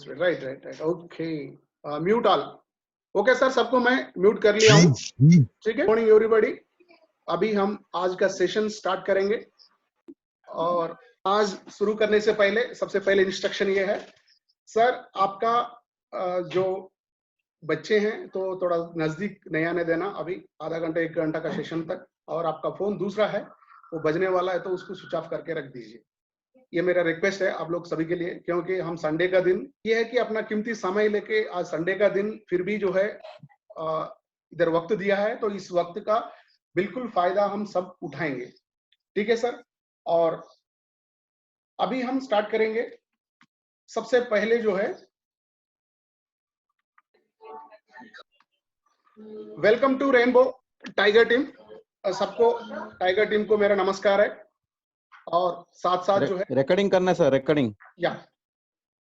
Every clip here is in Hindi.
Right right right okay mute all okay sir सबको मैं म्यूट कर लिया हूँ ठीक है मॉर्निंग एवरीबॉडी अभी हम आज का सेशन स्टार्ट करेंगे और आज शुरू करने से पहले सबसे पहले इंस्ट्रक्शन ये है सर आपका जो बच्चे हैं तो थोड़ा नजदीक नहीं आने देना अभी आधा घंटा 1 घंटा का सेशन तक और आपका फोन दूसरा है वो बजने वाला है तो उसको स्विच ऑफ करके रख दीजिए ये मेरा रिक्वेस्ट है आप लोग सभी के लिए क्योंकि हम संडे का दिन ये है कि अपना कीमती समय लेके आज संडे का दिन फिर भी जो है इधर वक्त दिया है तो इस वक्त का बिल्कुल फायदा हम सब उठाएंगे ठीक है सर और अभी हम स्टार्ट करेंगे सबसे पहले जो है welcome to rainbow tiger team सबको टाइगर टीम को मेरा नमस्कार है और साथ साथ जो है रिकॉर्डिंग करना है सर रिकॉर्डिंग या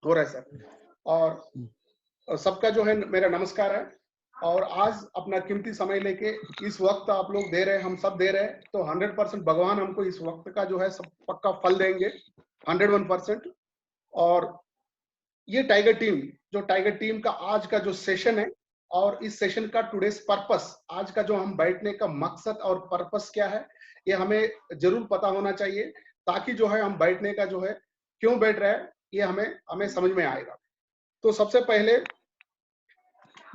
हो रहा है सर और सबका जो है मेरा नमस्कार है और आज अपना कीमती समय लेके इस वक्त आप लोग दे रहे हैं हम सब दे रहे हैं तो 100% भगवान हमको इस वक्त का जो है सब पक्का फल देंगे 101% और ये टाइगर टीम का आज का जो सेशन है और इस सेशन का टुडेस पर्पस आज का जो हम बैठने का मकसद और पर्पस क्या है ये हमें जरूर पता होना चाहिए ताकि जो है हम बैठने का जो है क्यों बैठ रहे हैं ये हमें समझ में आएगा तो सबसे पहले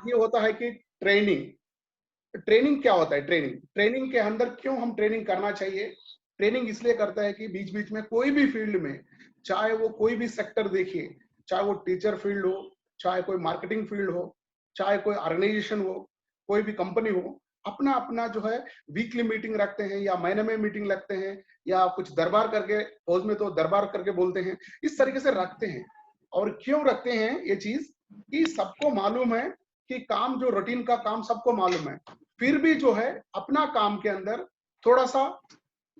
ये होता है कि ट्रेनिंग क्या होता है ट्रेनिंग के अंदर क्यों हम ट्रेनिंग करना चाहिए ट्रेनिंग इसलिए करता है कि बीच बीच में कोई भी फील्ड में चाहे वो कोई भी सेक्टर देखिए चाहे वो टीचर फील्ड हो चाहे कोई मार्केटिंग फील्ड हो चाहे कोई ऑर्गेनाइजेशन हो कोई भी कंपनी हो अपना अपना जो है वीकली मीटिंग रखते हैं या महीने में मीटिंग रखते हैं या कुछ दरबार करके फौज में तो दरबार करके बोलते हैं इस तरीके से रखते हैं और क्यों रखते हैं ये चीज कि सबको मालूम है कि काम जो रूटीन का काम सबको मालूम है फिर भी जो है अपना काम के अंदर थोड़ा सा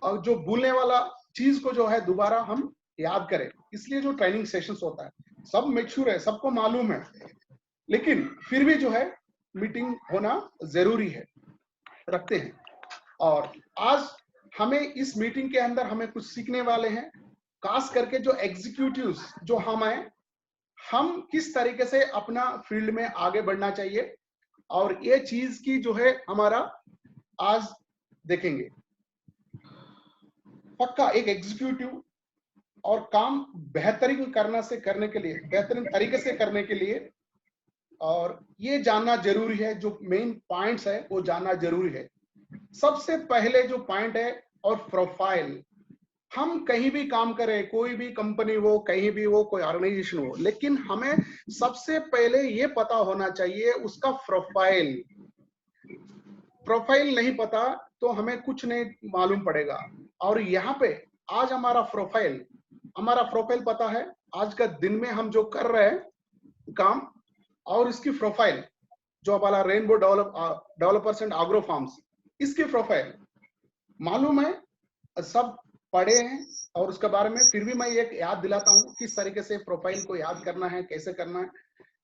जो भूलने वाला चीज को जो है दोबारा हम याद करें इसलिए जो ट्रेनिंग सेशंस होता है सब मैच्योर है सबको मालूम है लेकिन फिर भी जो है मीटिंग होना जरूरी है रखते हैं और आज हमें इस मीटिंग के अंदर हमें कुछ सीखने वाले हैं खास करके जो एग्जीक्यूटिव्स जो हम किस तरीके से अपना फील्ड में आगे बढ़ना चाहिए और ये चीज की जो है हमारा आज देखेंगे पक्का एक एग्जीक्यूटिव और काम बेहतरीन करने तरीके से करने के लिए और ये जानना जरूरी है जो मेन पॉइंट्स है वो जानना जरूरी है सबसे पहले जो पॉइंट है और प्रोफाइल हम कहीं भी काम करें कोई भी कंपनी हो कहीं भी हो कोई ऑर्गेनाइजेशन हो लेकिन हमें सबसे पहले ये पता होना चाहिए उसका प्रोफाइल नहीं पता तो हमें कुछ नहीं मालूम पड़ेगा और यहाँ पे आज हमारा प्रोफाइल पता है आज का दिन में हम जो कर रहे हैं काम और इसकी प्रोफाइल जो हमारा rainbow developers and agro farms इसकी प्रोफाइल मालूम है सब पढ़े हैं और उसके बारे में फिर भी मैं एक याद दिलाता हूँ किस तरीके से प्रोफाइल को याद करना है कैसे करना है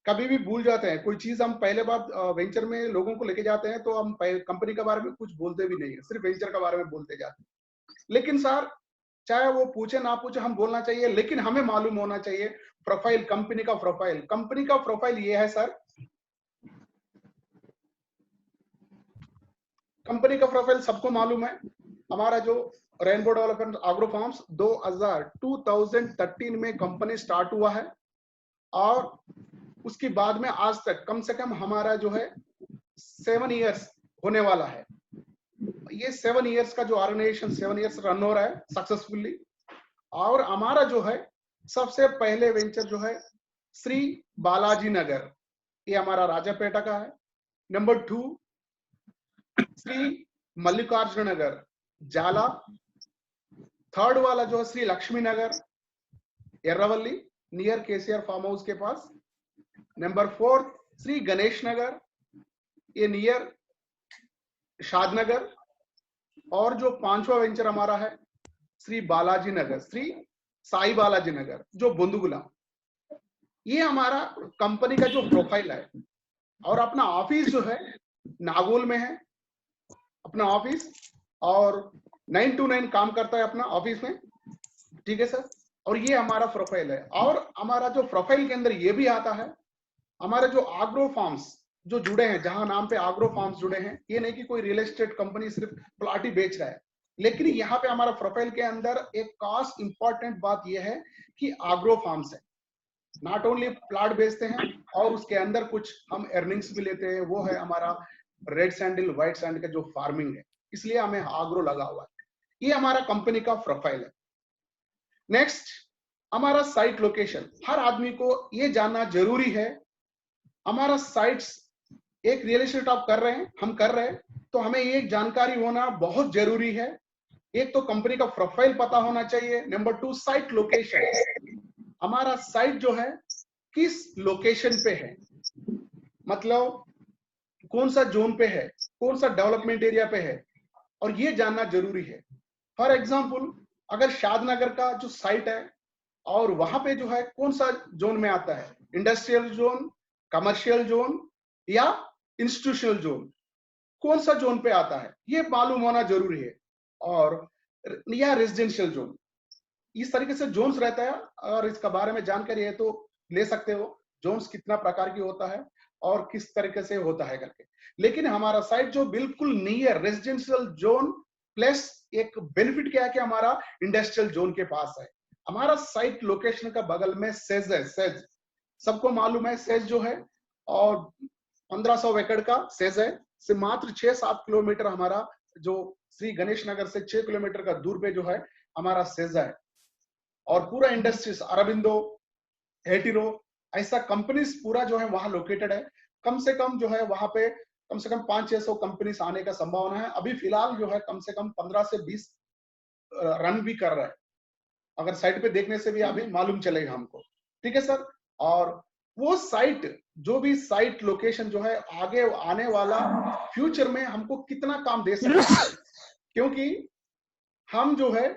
कभी भी भूल जाते हैं कोई चीज हम पहले बार वेंचर में लोगों को लेके जाते हैं तो हम कंपनी के बारे में कुछ बोलते भी नहीं है सिर्फ वेंचर के बारे में बोलते जाते हैं लेकिन सर चाहे वो पूछे ना पूछे हम बोलना चाहिए लेकिन हमें मालूम होना चाहिए प्रोफाइल कंपनी का प्रोफाइल ये है सर कंपनी का प्रोफाइल सबको मालूम है हमारा जो रेनबो डेवलपमेंट एग्रो फार्म्स 2013 में कंपनी स्टार्ट हुआ है और उसके बाद में आज तक कम से कम हमारा जो है 7 इयर्स होने वाला है ये 7 इयर्स का जो ऑर्गेनाइजेशन 7 इयर्स रन हो रहा है सक्सेसफुली और हमारा जो है सबसे पहले वेंचर जो है श्री बालाजी नगर ये हमारा राजापेटा का है नंबर 2 श्री मल्लिकार्जुन नगर जाला थर्ड वाला जो है Shri Lakshmi Nagar Erravalli near KCR farm house के पास नंबर 4 श्री गणेश नगर ये नियर शादनगर और जो 5वां वेंचर हमारा है श्री बालाजी नगर श्री साई बालाजी नगर जो बोंदुगुला ये हमारा कंपनी का जो प्रोफाइल है और अपना ऑफिस जो है नागोल में है अपना ऑफिस और 9 to 9 काम करता है अपना ऑफिस में ठीक है सर और ये हमारा प्रोफाइल है। और हमारा जो प्रोफाइल के अंदर ये भी आता है, हमारे जो आग्रो फार्म्स जो जुड़े हैं, जहां नाम पे आग्रो फार्म्स जुड़े हैं, ये नहीं कि कोई रियल एस्टेट कंपनी सिर्फ प्लॉट ही बेच रहा है, लेकिन यहाँ पे हमारा प्रोफाइल के अंदर एक खास इंपॉर्टेंट बात यह है कि आग्रो फार्म्स है, नॉट ओनली प्लॉट बेचते हैं और उसके अंदर कुछ हम अर्निंग्स भी लेते हैं, वो है हमारा रेड सैंडल व्हाइट सैंड का जो फार्मिंग है, इसलिए हमें आग्रो लगा हुआ है। ये हमारा कंपनी का प्रोफाइल है। नेक्स्ट, हमारा साइट लोकेशन। हर आदमी को ये जानना जरूरी है, हमारा साइट्स एक रियल एस्टेट आप कर रहे हैं, हम कर रहे हैं, तो हमें ये जानकारी होना बहुत जरूरी है। एक तो कंपनी का प्रोफाइल पता होना चाहिए, नंबर 2 साइट लोकेशन, हमारा साइट जो है किस लोकेशन पे है, मतलब कौन सा जोन पे है, कौन सा डेवलपमेंट एरिया पे है, और ये जानना जरूरी है। फॉर एग्जांपल, अगर शादनगर का जो साइट है और वहां पे जो है कौन सा जोन में आता है, इंडस्ट्रियल जोन, कमर्शियल जोन या इंस्टीट्यूशनल जोन, कौन सा जोन पे आता है, ये मालूम होना जरूरी है। और या रेजिडेंशियल जोन, इस तरीके से जोन्स रहता है। अगर इसका बारे में जानकारी है तो ले सकते हो, जोन्स कितना प्रकार की होता है और किस तरीके से होता है करके। लेकिन हमारा साइट जो बिल्कुल नियर रेजिडेंशियल जोन प्लस एक बेनिफिट क्या है कि हमारा इंडस्ट्रियल जोन के पास है। हमारा साइट लोकेशन का बगल में सेज है, सेज सबको मालूम है, सेज जो है, और 1500 एकड़ का सेज है, से मात्र 6-7 किलोमीटर हमारा जो श्री गणेश नगर से 6 किलोमीटर का दूर पे जो है हमारा सेजा है। और पूरा इंडस्ट्रीज अरबिंदो, हेटिरो, ऐसा कंपनीज पूरा जो है वहां लोकेटेड है। कम से कम जो है वहां पे कम से कम 500-600 कंपनीज आने का संभावना है। अभी फिलहाल जो है कम से कम 15 से 20 रन भी कर रहा है, अगर साइट पे देखने से भी अभी मालूम चलेगा हमको। ठीक है सर। और वो साइट, जो भी साइट लोकेशन जो है आगे आने वाला फ्यूचर में हमको कितना काम दे सकता है, क्योंकि हम जो है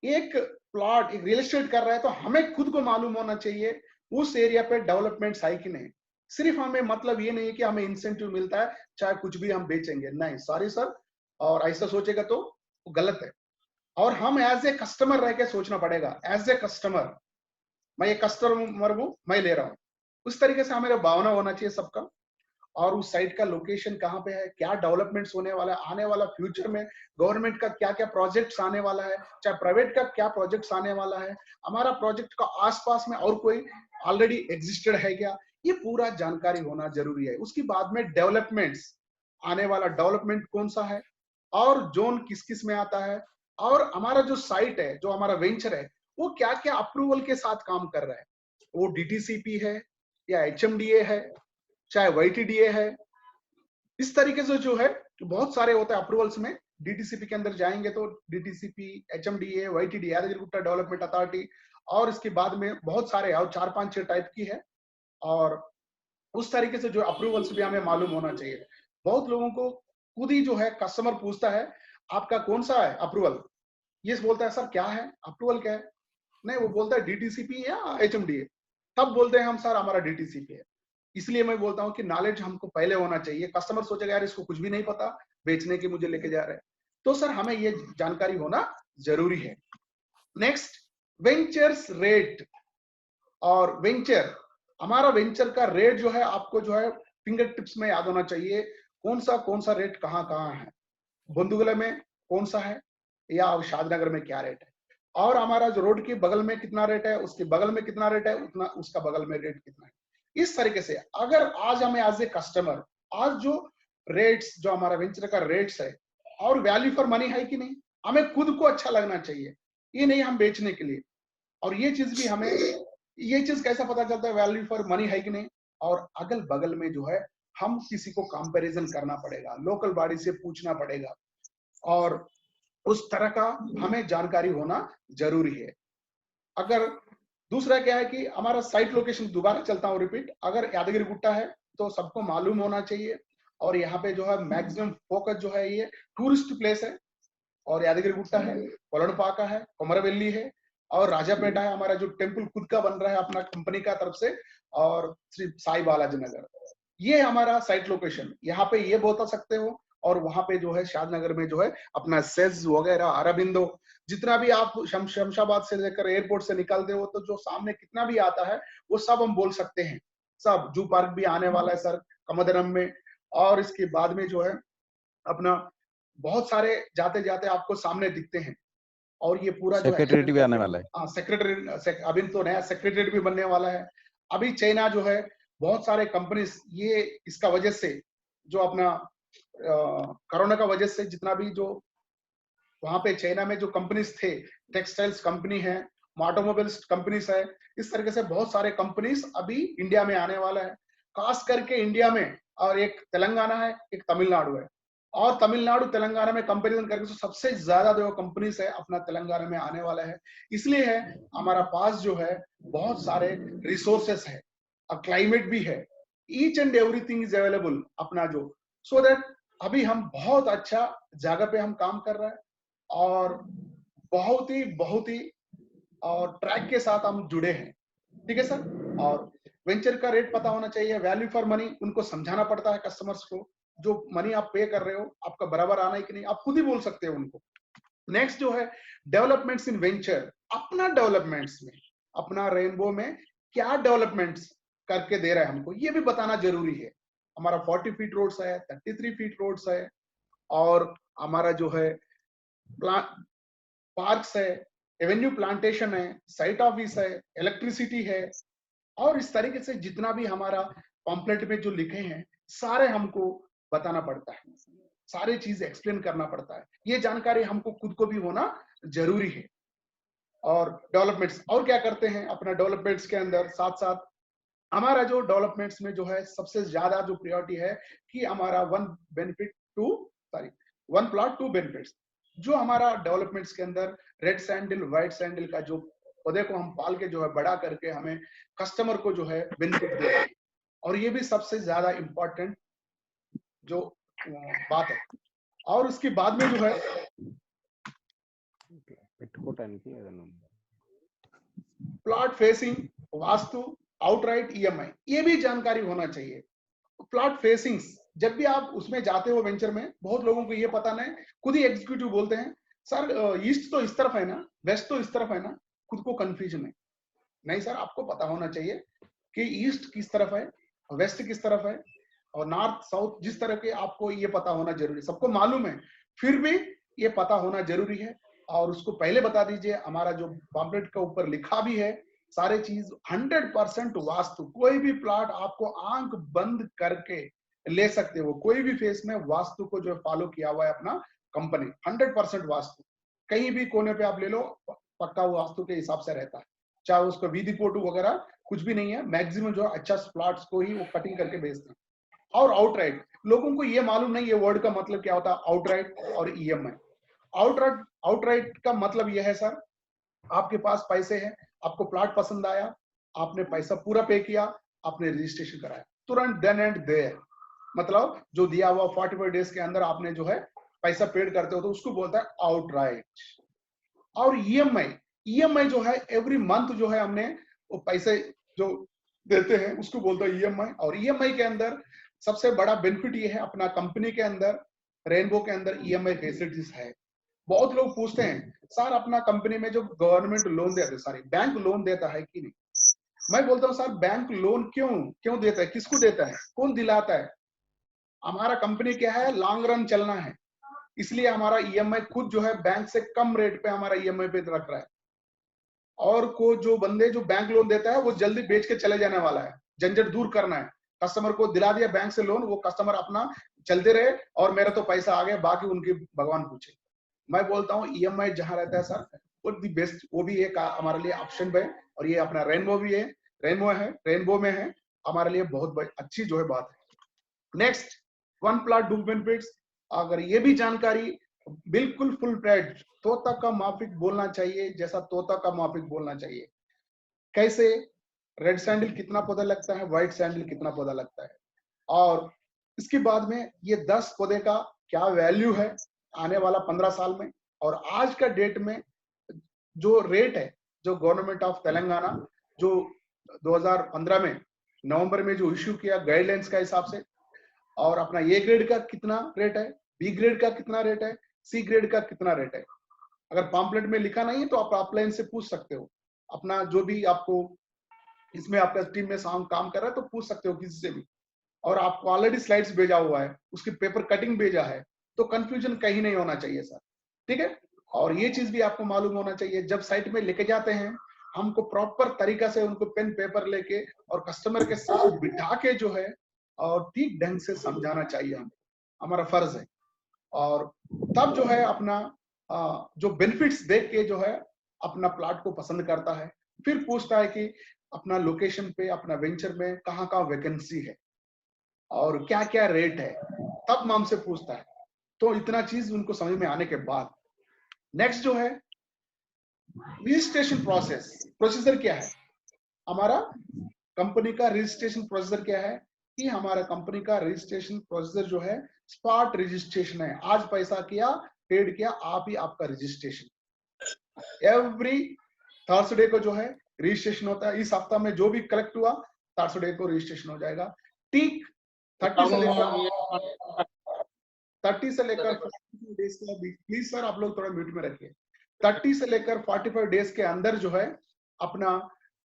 एक प्लॉट, एक रियल एस्टेट कर रहे हैं, तो हमें खुद को मालूम होना चाहिए उस एरिया पे डेवलपमेंट है कि नहीं। सिर्फ हमें मतलब ये नहीं है कि हमें इंसेंटिव मिलता है चाहे कुछ भी हम बेचेंगे, नहीं, सॉरी सर। और ऐसा सोचेगा तो गलत है। और हम एज ए कस्टमर रह के सोचना पड़ेगा, एज ए कस्टमर, मैं ये कस्टमर हूं, मैं ले रहा हूं, उस तरीके से हमारा भावना होना चाहिए सबका। और उस साइट का लोकेशन कहाँ पे है, क्या डेवलपमेंट्स होने वाला है, आने वाला फ्यूचर में गवर्नमेंट का क्या क्या प्रोजेक्ट्स आने वाला है, चाहे प्राइवेट का क्या प्रोजेक्ट्स आने वाला है, हमारा प्रोजेक्ट का आसपास में और कोई ऑलरेडी एग्जिस्टेड है क्या, ये पूरा जानकारी होना जरूरी है। उसके बाद में डेवलपमेंट्स, आने वाला डेवलपमेंट कौन सा है और जोन किस किस में आता है, और हमारा जो साइट है, जो हमारा वेंचर है, वो क्या क्या अप्रूवल के साथ काम कर रहा है, वो डीटीसीपी है या एचएमडीए है, चाहे वाईटीडीए है। इस तरीके से जो है बहुत सारे होते हैं अप्रूवल्स में। डीटीसीपी के अंदर जाएंगे तो डीटीसीपी, एचएमडीए, वाईटीडीए, यादगिरी डेवलपमेंट अथॉरिटी, और इसके बाद में बहुत सारे और 4-5-6 टाइप की है। और उस तरीके से जो अप्रूवल्स भी हमें मालूम होना चाहिए। बहुत लोगों को खुद ही जो है कस्टमर पूछता है आपका कौन सा है अप्रूवल, ये बोलता है सर क्या है अप्रूवल, क्या है, नहीं वो बोलता है डीटीसीपी या एचएमडीए, तब बोलते हैं हम सर हमारा डीटीसीपी है। इसलिए मैं बोलता हूँ कि नॉलेज हमको पहले होना चाहिए। कस्टमर सोचेगा यार इसको कुछ भी नहीं पता, बेचने की मुझे लेके जा रहे हैं, तो सर हमें ये जानकारी होना जरूरी है। Next, ventures rate. और वेंचर, हमारा वेंचर का रेट जो है आपको जो है फिंगर टिप्स में याद होना चाहिए, कौन सा रेट कहाँ कहाँ है, बंधुगले में कौन सा है या शादनगर में क्या रेट है, और हमारा जो रोड के बगल में कितना रेट है, उसके बगल में कितना रेट है, उतना उसका बगल में रेट कितना है। इस तरीके से अगर आज हमें एज ए कस्टमर, आज जो रेट्स, जो हमारा वेंचर का रेट्स है और वैल्यू फॉर मनी है कि नहीं, हमें खुद को अच्छा लगना चाहिए, ये नहीं हम बेचने के लिए। और ये चीज भी हमें, ये चीज कैसा पता चलता है वैल्यू फॉर मनी है कि नहीं, और अगल बगल में जो है हम किसी को कंपैरिजन करना पड़ेगा, लोकल बॉडी से पूछना पड़ेगा, और उस तरह का हमें जानकारी होना जरूरी है। अगर दूसरा क्या है कि हमारा साइट लोकेशन, दोबारा चलता हूँ रिपीट, अगर यादगिरी गुट्टा है तो सबको मालूम होना चाहिए, और यहाँ पे जो है मैक्सिमम फोकस जो है ये टूरिस्ट प्लेस है, और यादगिरी गुट्टा है, कोलनपाका है, कोमरवेली है, और राजापेटा है, हमारा जो टेम्पल खुद का बन रहा है अपना कंपनी का तरफ से, और श्री साई बालाजी नगर, ये हमारा साइट लोकेशन, यहाँ पे ये बता सकते हो। और वहां पे जो है शादनगर में जो है अपना सेज वगैरह, अरबिंदो, जितना भी आप शमशाबाद से लेकर एयरपोर्ट से निकलते हो तो जो सामने कितना भी आता है वो सब हम बोल सकते हैं। सब जू पार्क भी आने वाला है सर कमदरम में, और इसके बाद में जो है अपना बहुत सारे जाते जाते आपको सामने दिखते हैं। और ये पूरा जो सेक्रेटरीट भी आने वाला है। सेक्रेटरी अभी तो नया सेक्रेटरीट भी बनने वाला है। अभी चाइना जो है बहुत सारे कंपनीज ये इसका वजह से जो अपना कोरोना का वजह से जितना भी जो वहां पे चाइना में जो कंपनीज थे, टेक्सटाइल्स कंपनी है, ऑटोमोबाइल्स कंपनीज है, इस तरीके से बहुत सारे कंपनीज अभी इंडिया में आने वाला है। खास करके इंडिया में, और एक तेलंगाना है, एक तमिलनाडु है। और तमिलनाडु तेलंगाना में कंपेरिजन करके तो सबसे ज्यादा जो कंपनीज है अपना तेलंगाना में आने वाला है। इसलिए है हमारा पास जो है बहुत सारे रिसोर्सेस है, क्लाइमेट भी है, each and everything is available अपना जो, सो दैट अभी हम बहुत अच्छा जगह पे हम काम कर रहे हैं और बहुत ही और ट्रैक के साथ हम जुड़े हैं। ठीक है सर। और वेंचर का रेट पता होना चाहिए, वैल्यू फॉर मनी उनको समझाना पड़ता है कस्टमर्स को, जो मनी आप पे कर रहे हो आपका बराबर आना है कि नहीं, आप खुद ही बोल सकते हो उनको। नेक्स्ट जो है डेवलपमेंट्स इन वेंचर, अपना डेवलपमेंट्स में, अपना रेनबो में क्या डेवलपमेंट्स करके दे रहा है हमको, ये भी बताना जरूरी है। हमारा 40 फीट रोड्स है, 33 फीट रोड्स है, और हमारा जो है पार्क्स है, एवेन्यू प्लांटेशन है, साइट ऑफिस है, इलेक्ट्रिसिटी है, और इस तरीके से जितना भी हमारा पॉम्पलेट में जो लिखे हैं सारे हमको बताना पड़ता है, सारी चीज एक्सप्लेन करना पड़ता है। ये जानकारी हमको खुद को भी होना जरूरी है। और डेवलपमेंट्स और क्या करते हैं अपना डेवलपमेंट्स के अंदर, साथ साथ हमारा जो डेवलपमेंट्स में जो है सबसे ज्यादा जो प्रायोरिटी है कि हमारा वन प्लॉट टू बेनिफिट्स। जो हमारा डेवलपमेंट्स के अंदर रेड सैंडल व्हाइट सैंडल का जो पौधे को हम पाल के जो है बड़ा करके हमें कस्टमर को जो है बेनिफिट देते हैं, और ये भी सबसे ज्यादा इम्पोर्टेंट जो बात है। और उसके बाद में जो है plot facing, vastu, outright, EMI, ये भी जानकारी होना चाहिए। प्लॉट फेसिंग्स जब भी आप उसमें जाते हो वेंचर में, बहुत लोगों को ये पता नहीं, खुद ही एग्जीक्यूटिव बोलते हैं सर ईस्ट तो इस तरफ है ना, वेस्ट तो इस तरफ है ना, खुद को कंफ्यूजन है। नहीं सर, आपको पता होना चाहिए कि ईस्ट किस तरफ है, वेस्ट किस तरफ है, और नॉर्थ साउथ जिस तरह के आपको ये पता होना जरूरी, सबको मालूम है, फिर भी ये पता होना जरूरी है। और उसको पहले बता दीजिए, हमारा जो पॉम्पलेट के ऊपर लिखा भी है सारे चीज 100% वास्तु, कोई भी प्लॉट आपको आंख बंद करके ले सकते हो, कोई भी फेस में वास्तु को जो फॉलो किया हुआ है अपना कंपनी, 100% वास्तु, कहीं भी कोने पे आप ले लो पक्का वास्तु के हिसाब से रहता है, चाहे उसको वीधी फोटो वगैरह कुछ भी नहीं है, मैक्सिमम जो अच्छा प्लॉट्स को ही वो कटिंग करके बेचते हैं। और आउटराइट, लोगों को ये मालूम नहीं ये वर्ड का मतलब क्या होता है, आउटराइट और ईएमआई। आउटराइट का मतलब यह है सर, आपके पास पैसे हैं, आपको प्लॉट पसंद आया, आपने पैसा पूरा पे किया, आपने रजिस्ट्रेशन कराया तुरंत, देन एंड देयर, मतलब जो दिया हुआ 45 डेज के अंदर आपने जो है पैसा पेड करते हो तो उसको बोलता है आउटराइट। और ईएमआई जो है एवरी मंथ जो है हमने वो पैसे जो देते हैं उसको बोलता है ईएमआई। और ईएमआई के अंदर सबसे बड़ा बेनिफिट ये है अपना कंपनी के अंदर, रेनबो के अंदर ईएमआई फैसिलिटीज है। बहुत लोग पूछते हैं सर अपना कंपनी में जो गवर्नमेंट लोन देते हैं, सॉरी बैंक लोन देता है कि नहीं। मैं बोलता हूँ सर बैंक लोन क्यों देता है, किसको देता है, कौन दिलाता है। हमारा कंपनी क्या है, लॉन्ग रन चलना है, इसलिए हमारा ईएमआई खुद जो है बैंक से कम रेट पे हमारा ईएमआई पे रख रहा है। और को जो बंदे जो बैंक लोन देता है वो जल्दी बेच के चले जाने वाला है, झंझट दूर करना है, कस्टमर को दिला दिया बैंक से लोन, वो कस्टमर अपना चलते रहे और मेरा तो पैसा आ गया, बाकी उनकी भगवान पूछे। मैं बोलता हूँ ईएमआई जहां रहता है सर वो दी बेस्ट, वो भी एक हमारे लिए ऑप्शन है। और ये अपना रेनबो भी है, रेनबो में है, हमारे लिए बहुत अच्छी जो है बात है। Next, one plot do benefits, अगर ये भी जानकारी बिल्कुल फुल फ्लेज तोता का माफिक बोलना चाहिए, जैसा तोता का माफिक बोलना चाहिए। कैसे, रेड सैंडल कितना पौधा लगता है, व्हाइट सैंडल कितना पौधा लगता है, और इसके बाद में ये 10 पौधे का क्या वैल्यू है आने वाला 15 साल में। और आज का डेट में जो रेट है, जो गवर्नमेंट ऑफ तेलंगाना जो 2015 में नवंबर में जो इश्यू किया गाइडलाइंस का हिसाब से, और अपना ए ग्रेड का कितना रेट है, बी ग्रेड का कितना रेट है, सी ग्रेड का कितना रेट है, अगर पॉम्पलेट में लिखा नहीं है तो आप ऑफलाइन से पूछ सकते हो, अपना जो भी आपको इसमें आपका टीम में काम कर रहा है तो पूछ सकते हो किसी से भी। और आपको ऑलरेडी स्लाइड्स भेजा हुआ है, उसकी पेपर कटिंग भेजा है, तो कंफ्यूजन कहीं नहीं होना चाहिए सर, ठीक है। और ये चीज भी आपको मालूम होना चाहिए, जब साइट में लेके जाते हैं हमको प्रॉपर तरीका से उनको पेन पेपर लेके और कस्टमर के साथ बिठा के जो है और ठीक ढंग से समझाना चाहिए, हम हमारा फर्ज है। और तब जो है अपना जो बेनिफिट्स देख के जो है अपना प्लाट को पसंद करता है, फिर पूछता है कि अपना लोकेशन पे अपना वेंचर में कहाँ कहाँ वैकेंसी है और क्या क्या रेट है, तब माम से पूछता है। तो इतना चीज उनको समझ में आने के बाद नेक्स्ट जो है रजिस्ट्रेशन प्रोसीजर क्या है, हमारा कंपनी का रजिस्ट्रेशन प्रोसीजर क्या है कि हमारा कंपनी का रजिस्ट्रेशन प्रोसीजर जो है स्पॉट रजिस्ट्रेशन है। आज पैसा किया, पेड किया, आप ही आपका रजिस्ट्रेशन। एवरी थर्सडे को जो है रजिस्ट्रेशन होता है। इस हफ्ता में जो भी कलेक्ट हुआ थर्सडे को रजिस्ट्रेशन हो जाएगा। ठीक 30 से लेकर 45 डेज के बीच, प्लीज सर आप लोग थोड़ा म्यूट में रखिए। 30 से लेकर 45 डेज के अंदर जो है अपना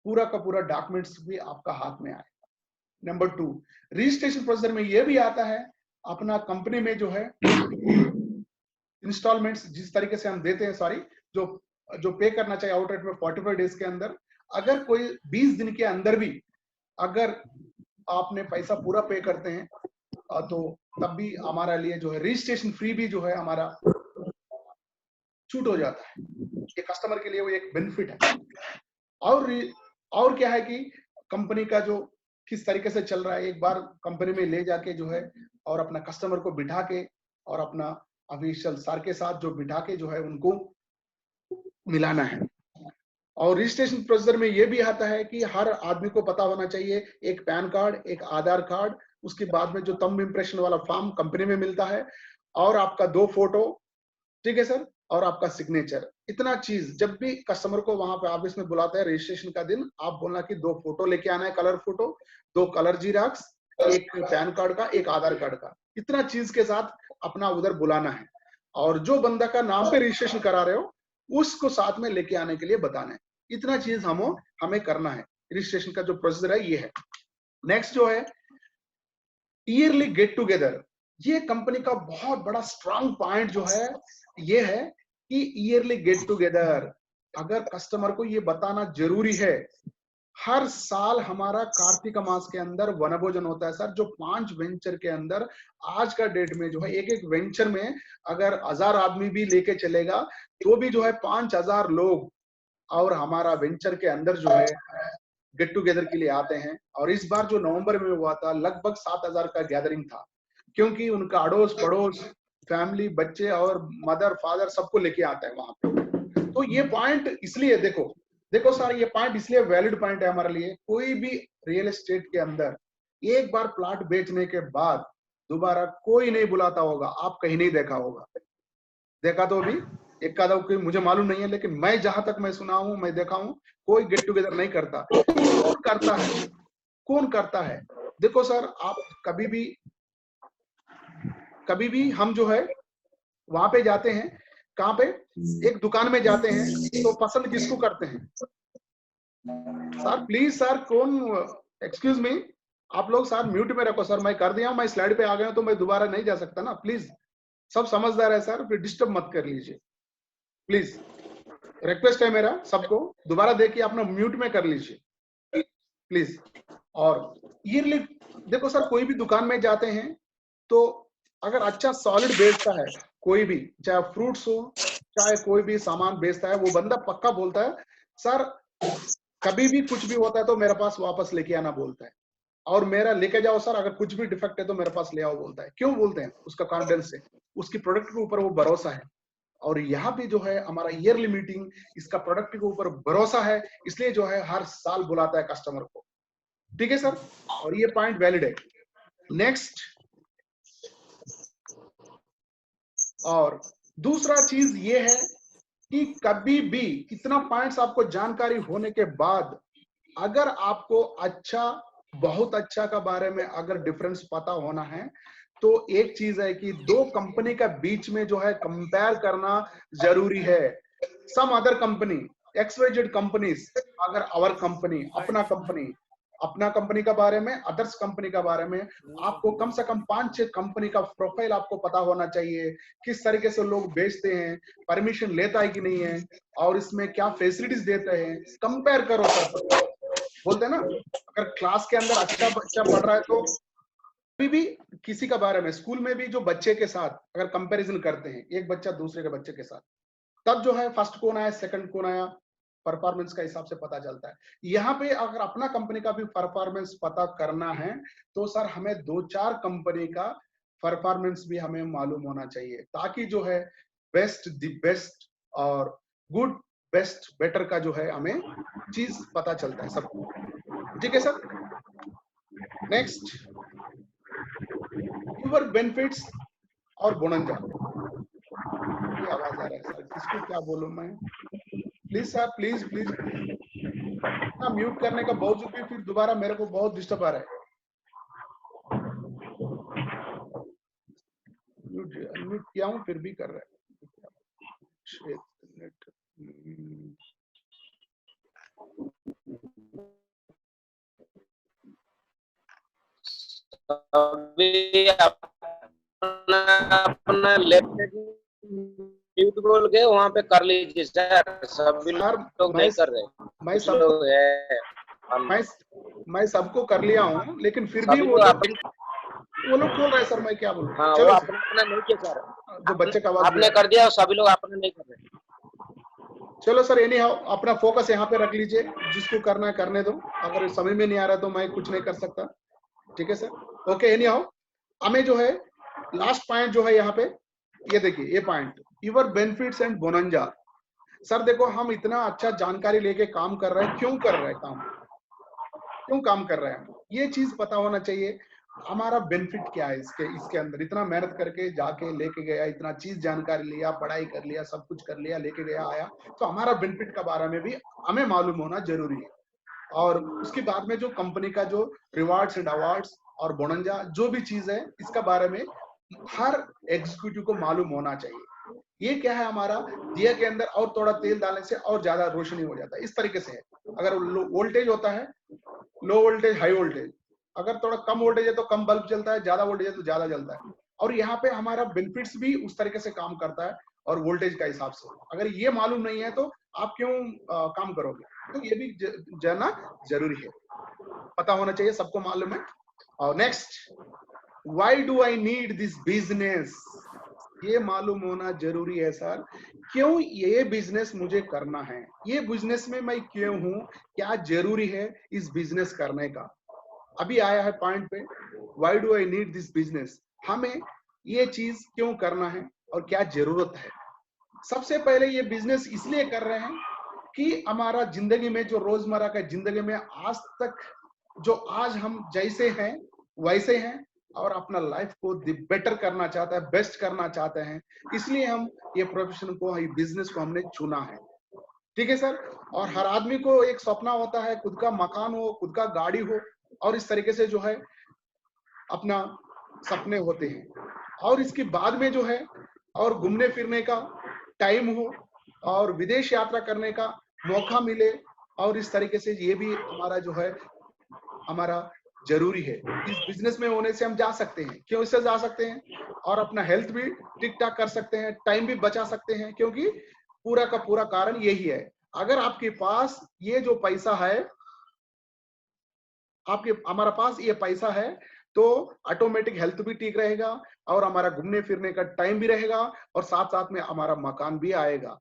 पूरा का पूरा डॉक्यूमेंट्स भी आपका हाथ में आएगा। नंबर 2, रजिस्ट्रेशन प्रोसीजर में ये भी आता है अपना कंपनी में जो है इंस्टॉलमेंट्स जिस तरीके से हम देते हैं, सॉरी जो पे करना चाहिए आउटरेट में 45 डेज के अंदर, अगर कोई 20 दिन के अंदर भी अगर आपने पैसा पूरा पे करते हैं तो तब भी हमारा लिए जो है रजिस्ट्रेशन फ्री भी जो है हमारा छूट हो जाता है। ये कस्टमर के लिए वो एक बेनिफिट है। और क्या है कि कंपनी का जो किस तरीके से चल रहा है, एक बार कंपनी में ले जाके जो है और अपना कस्टमर को बिठा के और अपना ऑफिशियल सर के साथ जो बिठा के जो है उनको मिलाना है। और रजिस्ट्रेशन प्रोसीजर में ये भी आता है कि हर आदमी को पता होना चाहिए, एक पैन कार्ड, एक आधार कार्ड, उसके बाद में जो थंब इंप्रेशन वाला फॉर्म कंपनी में मिलता है, और आपका 2 फोटो, ठीक है सर, और आपका सिग्नेचर। इतना चीज जब भी कस्टमर को वहां पे ऑफिस में बुलाते हैं रजिस्ट्रेशन का दिन, आप बोलना कि 2 फोटो लेके आना है, कलर फोटो, 2 कलर जीराक्स, एक पैन कार्ड का, एक आधार कार्ड का। इतना चीज के साथ अपना उधर बुलाना है। और जो बंदा का नाम पे रजिस्ट्रेशन करा रहे हो उसको साथ में लेके आने के लिए बताना है। इतना चीज हमें करना है। रजिस्ट्रेशन का जो प्रोसीजर है ये है। नेक्स्ट जो है ईयरली गेट टुगेदर। ये कंपनी का बहुत बड़ा स्ट्रांग पॉइंट जो है ये है कि ईयरली गेट टुगेदर, अगर कस्टमर को ये बताना जरूरी है। हर साल हमारा कार्तिक मास के अंदर वनभोजन होता है सर, जो 5 वेंचर के अंदर आज का डेट में जो है एक वेंचर में अगर 1000 आदमी भी लेके चलेगा तो भी जो है 5000 लोग और हमारा वेंचर के अंदर जो है गेट टुगेदर के लिए आते हैं। और इस बार जो नवंबर में हुआ था लगभग 7000 का गैदरिंग था, क्योंकि उनका अड़ोस पड़ोस, फैमिली, बच्चे और मदर फादर सबको लेके आता है वहां पे। तो ये पॉइंट इसलिए देखो सर, ये पॉइंट इसलिए वैलिड पॉइंट है हमारे लिए। कोई भी रियल एस्टेट के अंदर एक बार प्लॉट बेचने के बाद दोबारा कोई नहीं बुलाता होगा। आप कहीं नहीं देखा होगा, देखा तो अभी एक आधा कोई मुझे मालूम नहीं है, लेकिन मैं जहां तक मैं सुना हूं, मैं देखा हूं, कोई गेट टुगेदर नहीं करता। कौन करता है? देखो सर, आप कभी भी हम जो है वहां पे जाते हैं, कहां पे, एक दुकान में जाते हैं तो पसंद किसको करते हैं सर? प्लीज सर, कौन, एक्सक्यूज मी, आप लोग सर म्यूट में रखो सर। मैं कर दिया हूं, मैं स्लाइड पे आ गया हूं तो मैं दोबारा नहीं जा सकता ना। प्लीज, सब समझदार है सर, फिर डिस्टर्ब मत कर लीजिए प्लीज। रिक्वेस्ट है मेरा सबको, दोबारा देखिए अपना म्यूट में कर लीजिए प्लीज। और ईयरली देखो सर, कोई भी दुकान में जाते हैं तो अगर अच्छा सॉलिड बेचता है कोई भी, चाहे फ्रूट्स हो चाहे कोई भी सामान बेचता है, वो बंदा पक्का बोलता है सर कभी भी कुछ भी होता है तो मेरे पास वापस लेके आना बोलता है, और मेरा लेके जाओ सर, अगर कुछ भी डिफेक्ट है तो मेरे पास ले आओ बोलता है। क्यों बोलते हैं? उसका कॉन्फिडेंस है, उसकी प्रोडक्ट के ऊपर वो भरोसा है। और यहाँ पे जो है हमारा ईयरली मीटिंग, इसका प्रोडक्ट के ऊपर भरोसा है, इसलिए जो है हर साल बुलाता है कस्टमर को। ठीक है सर, और ये पॉइंट वैलिड है। नेक्स्ट, और दूसरा चीज ये है कि कभी भी इतना पॉइंट्स आपको जानकारी होने के बाद अगर आपको अच्छा, बहुत अच्छा का बारे में अगर डिफरेंस पता होना है तो एक चीज है कि 2 कंपनी का बीच में जो है कंपेयर करना जरूरी है। some other company, XYZ companies, अगर our company, अपना कंपनी का बारे में, अदर्स कंपनी का बारे में आपको कम से कम 5-6 कंपनी का प्रोफाइल आपको पता होना चाहिए, किस तरीके से लोग बेचते हैं, परमिशन लेता है कि नहीं है, और इसमें क्या फैसिलिटीज देते हैं, कंपेयर करो सर। बोलते हैं ना, अगर क्लास के अंदर अच्छा बच्चा पढ़ रहा है तो अभी भी किसी का बारे में, स्कूल में भी जो बच्चे के साथ अगर कंपैरिजन करते हैं, एक बच्चा दूसरे के बच्चे के साथ, तब जो है फर्स्ट कौन आया, सेकंड कौन आया, परफॉर्मेंस का हिसाब से पता चलता है। यहाँ पे अगर अपना कंपनी का भी परफॉर्मेंस पता करना है तो सर हमें 2-4 कंपनी का परफॉर्मेंस भी हमें मालूम होना चाहिए, ताकि जो है बेस्ट, द बेस्ट और गुड, बेस्ट, बेटर का जो है हमें चीज पता चलता है सबको। ठीक है सर। नेक्स्ट, यूर बेनिफिट्स और बोनंजा। ये आवाज आ रहा है सर, किसको क्या बोलूं मैं? प्लीज सर, प्लीज प्लीज ना, म्यूट करने का बावजूद भी फिर दोबारा मेरे को बहुत डिस्टर्ब आ रहा है। म्यूट किया हूं फिर भी कर रहा है। अभी अपना लेफ्ट म्यूट बोल के वहाँ पे कर लीजिए सर। सभी लोग नहीं कर रहे, मैं सब लोग है, मैं सबको कर लिया हूँ, लेकिन फिर भी वो लोग खोल रहे सर, मैं क्या बोलूं। हाँ, चलो वो अपना नहीं किया सर, जो बच्चे का आपने कर दिया, सभी लोग अपना नहीं कर रहे। चलो सर, एनी हाउ अपना फोकस यहाँ पे रख लीजिए, जिसको करना है करने दो, अगर समझ में नहीं आ रहा तो मैं कुछ नहीं कर सकता। ठीक है सर, ओके। एनी हाउ हमें जो है लास्ट पॉइंट जो है यहाँ पे, ये देखिए, ये point, your benefits and bonanza. Sir देखो, हम इतना अच्छा जानकारी लेके काम कर रहे हैं, क्यों कर रहे हैं काम, क्यों काम कर रहे हैं, ये चीज पता होना चाहिए। हमारा बेनिफिट क्या है इसके अंदर, इतना मेहनत करके जाके लेके गया, इतना चीज जानकारी लिया, पढ़ाई कर लिया, सब कुछ कर लिया, लेके गया, आया, तो हमारा बेनिफिट के बारे में भी हमें मालूम होना जरूरी है। और उसके बाद में जो कंपनी का जो रिवार्ड्स एंड अवार्ड्स और बोनंजा जो भी चीज है, इसका बारे में हर एग्जीक्यूटिव को मालूम होना चाहिए। ये क्या है, हमारा दिया के अंदर और थोड़ा तेल डालने से और ज्यादा रोशनी हो जाता है, इस तरीके से है। अगर वोल्टेज होता है, लो वोल्टेज, हाई वोल्टेज, अगर थोड़ा कम वोल्टेज है तो कम बल्ब जलता है, ज्यादा वोल्टेज है तो ज्यादा जलता है। और यहाँ पे हमारा बेनिफिट्स भी उस तरीके से काम करता है, और वोल्टेज का हिसाब से। अगर ये मालूम नहीं है तो आप क्यों काम करोगे, तो ये भी जानना जरूरी है, पता होना चाहिए, सबको मालूम है। और next, why do I need this business, ये मालूम होना जरूरी है सर, क्यों ये बिजनेस मुझे करना है, ये बिजनेस में मैं क्यों हूं, क्या जरूरी है इस बिजनेस करने का। अभी आया है पॉइंट पे, why do I need this business, हमें ये चीज क्यों करना है और क्या जरूरत है। सबसे पहले ये बिजनेस इसलिए कर रहे हैं कि हमारा जिंदगी में जो रोजमर्रा का जिंदगी में आज तक जो आज हम जैसे हैं वैसे हैं, और अपना लाइफ को बेटर करना चाहता है, बेस्ट करना चाहते हैं, इसलिए हम ये प्रोफेशन को, ये बिजनेस को हमने चुना है। ठीक है सर। और हर आदमी को एक सपना होता है, खुद का मकान हो, खुद का गाड़ी हो, और इस तरीके से जो है अपना सपने होते हैं। और इसके बाद में जो है और घूमने फिरने का टाइम हो, और विदेश यात्रा करने का मौका मिले, और इस तरीके से ये भी हमारा जो है हमारा जरूरी है। इस बिजनेस में होने से हम जा सकते हैं, क्यों इससे जा सकते हैं, और अपना हेल्थ भी ठीक ठाक कर सकते हैं, टाइम भी बचा सकते हैं, क्योंकि पूरा का पूरा कारण यही है। अगर आपके पास ये जो पैसा है, हमारा पास ये पैसा है, तो ऑटोमेटिक हेल्थ भी ठीक रहेगा, और हमारा घूमने फिरने का टाइम भी रहेगा, और साथ साथ में हमारा मकान भी आएगा।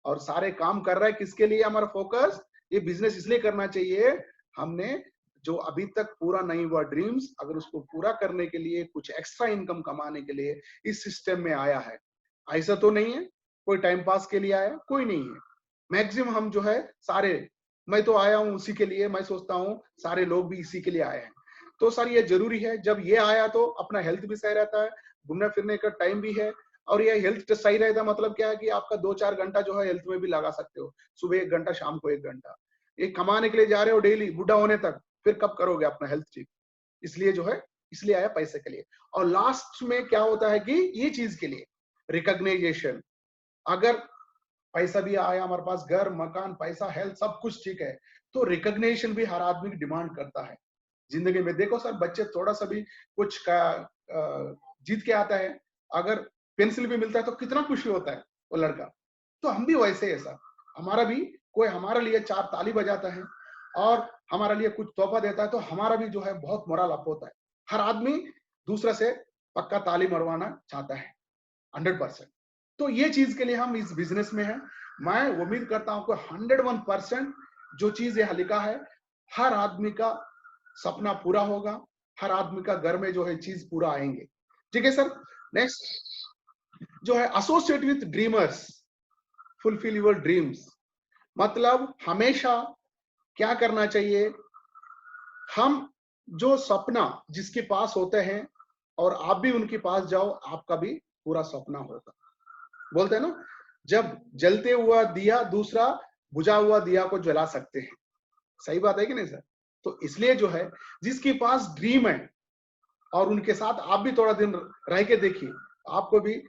और सारे काम कर रहा है किसके लिए, हमारा फोकस ये बिजनेस इसलिए करना चाहिए, हमने जो अभी तक पूरा नहीं हुआ ड्रीम्स, अगर उसको पूरा करने के लिए, कुछ एक्स्ट्रा इनकम कमाने के लिए इस सिस्टम में आया है। ऐसा तो नहीं है कोई टाइम पास के लिए आया, कोई नहीं है। मैक्सिमम हम जो है सारे, मैं तो आया हूं उसी के लिए, मैं सोचता हूं सारे लोग भी इसी के लिए आए हैं। तो सर ये जरूरी है, जब ये आया तो अपना हेल्थ भी सही रहता है, घूमने फिरने का टाइम भी है, और ये हेल्थ सही रहता है मतलब क्या है कि आपका 2-4 घंटा जो है हेल्थ में भी लगा सकते हो, सुबह 1 घंटा, शाम को 1 घंटा। ये कमाने के लिए जा रहे हो डेली, बुढ़ा होने तक, फिर कब करोगे अपना हेल्थ ठीक। इसलिए जो है, इसलिए आया पैसे के लिए। और लास्ट में क्या होता है कि ये चीज के लिए रिकॉग्नाइजेशन, अगर पैसा भी आया हमारे पास, घर मकान पैसा हेल्थ सब कुछ ठीक है, तो रिकॉग्निशन भी हर आदमी की डिमांड करता है जिंदगी में। देखो सर, बच्चे थोड़ा सा भी कुछ का जीत के आता है, अगर पेंसिल भी मिलता है तो कितना खुशी होता है वो लड़का। तो हम भी वैसे है सर, हमारा भी कोई हमारे लिए 4 ताली बजाता है और हमारे लिए कुछ तोहफा देता है तो हमारा भी जो है बहुत मोरल अप होता है। हर आदमी दूसरा से पक्का ताली मरवाना चाहता है 100%। तो ये चीज के लिए हम इस बिजनेस में हैं। मैं उम्मीद करता हूं कि 101% जो चीज यहाँ लिखा है हर आदमी का सपना पूरा होगा, हर आदमी का घर में जो है चीज पूरा आएंगे। ठीक है सर। नेक्स्ट जो है associate with dreamers, fulfil your dreams. मतलब हमेशा क्या करना चाहिए, हम जो सपना जिसके पास होते हैं और आप भी उनके पास जाओ, आपका भी पूरा सपना होगा। बोलते हैं ना, जब जलते हुआ दिया दूसरा बुझा हुआ दिया को जला सकते हैं। सही बात है कि नहीं सर? तो इसलिए जो है जिसके पास ड्रीम है और उनके साथ आप भी थोड़ा दिन रह के देखिए, आपको भी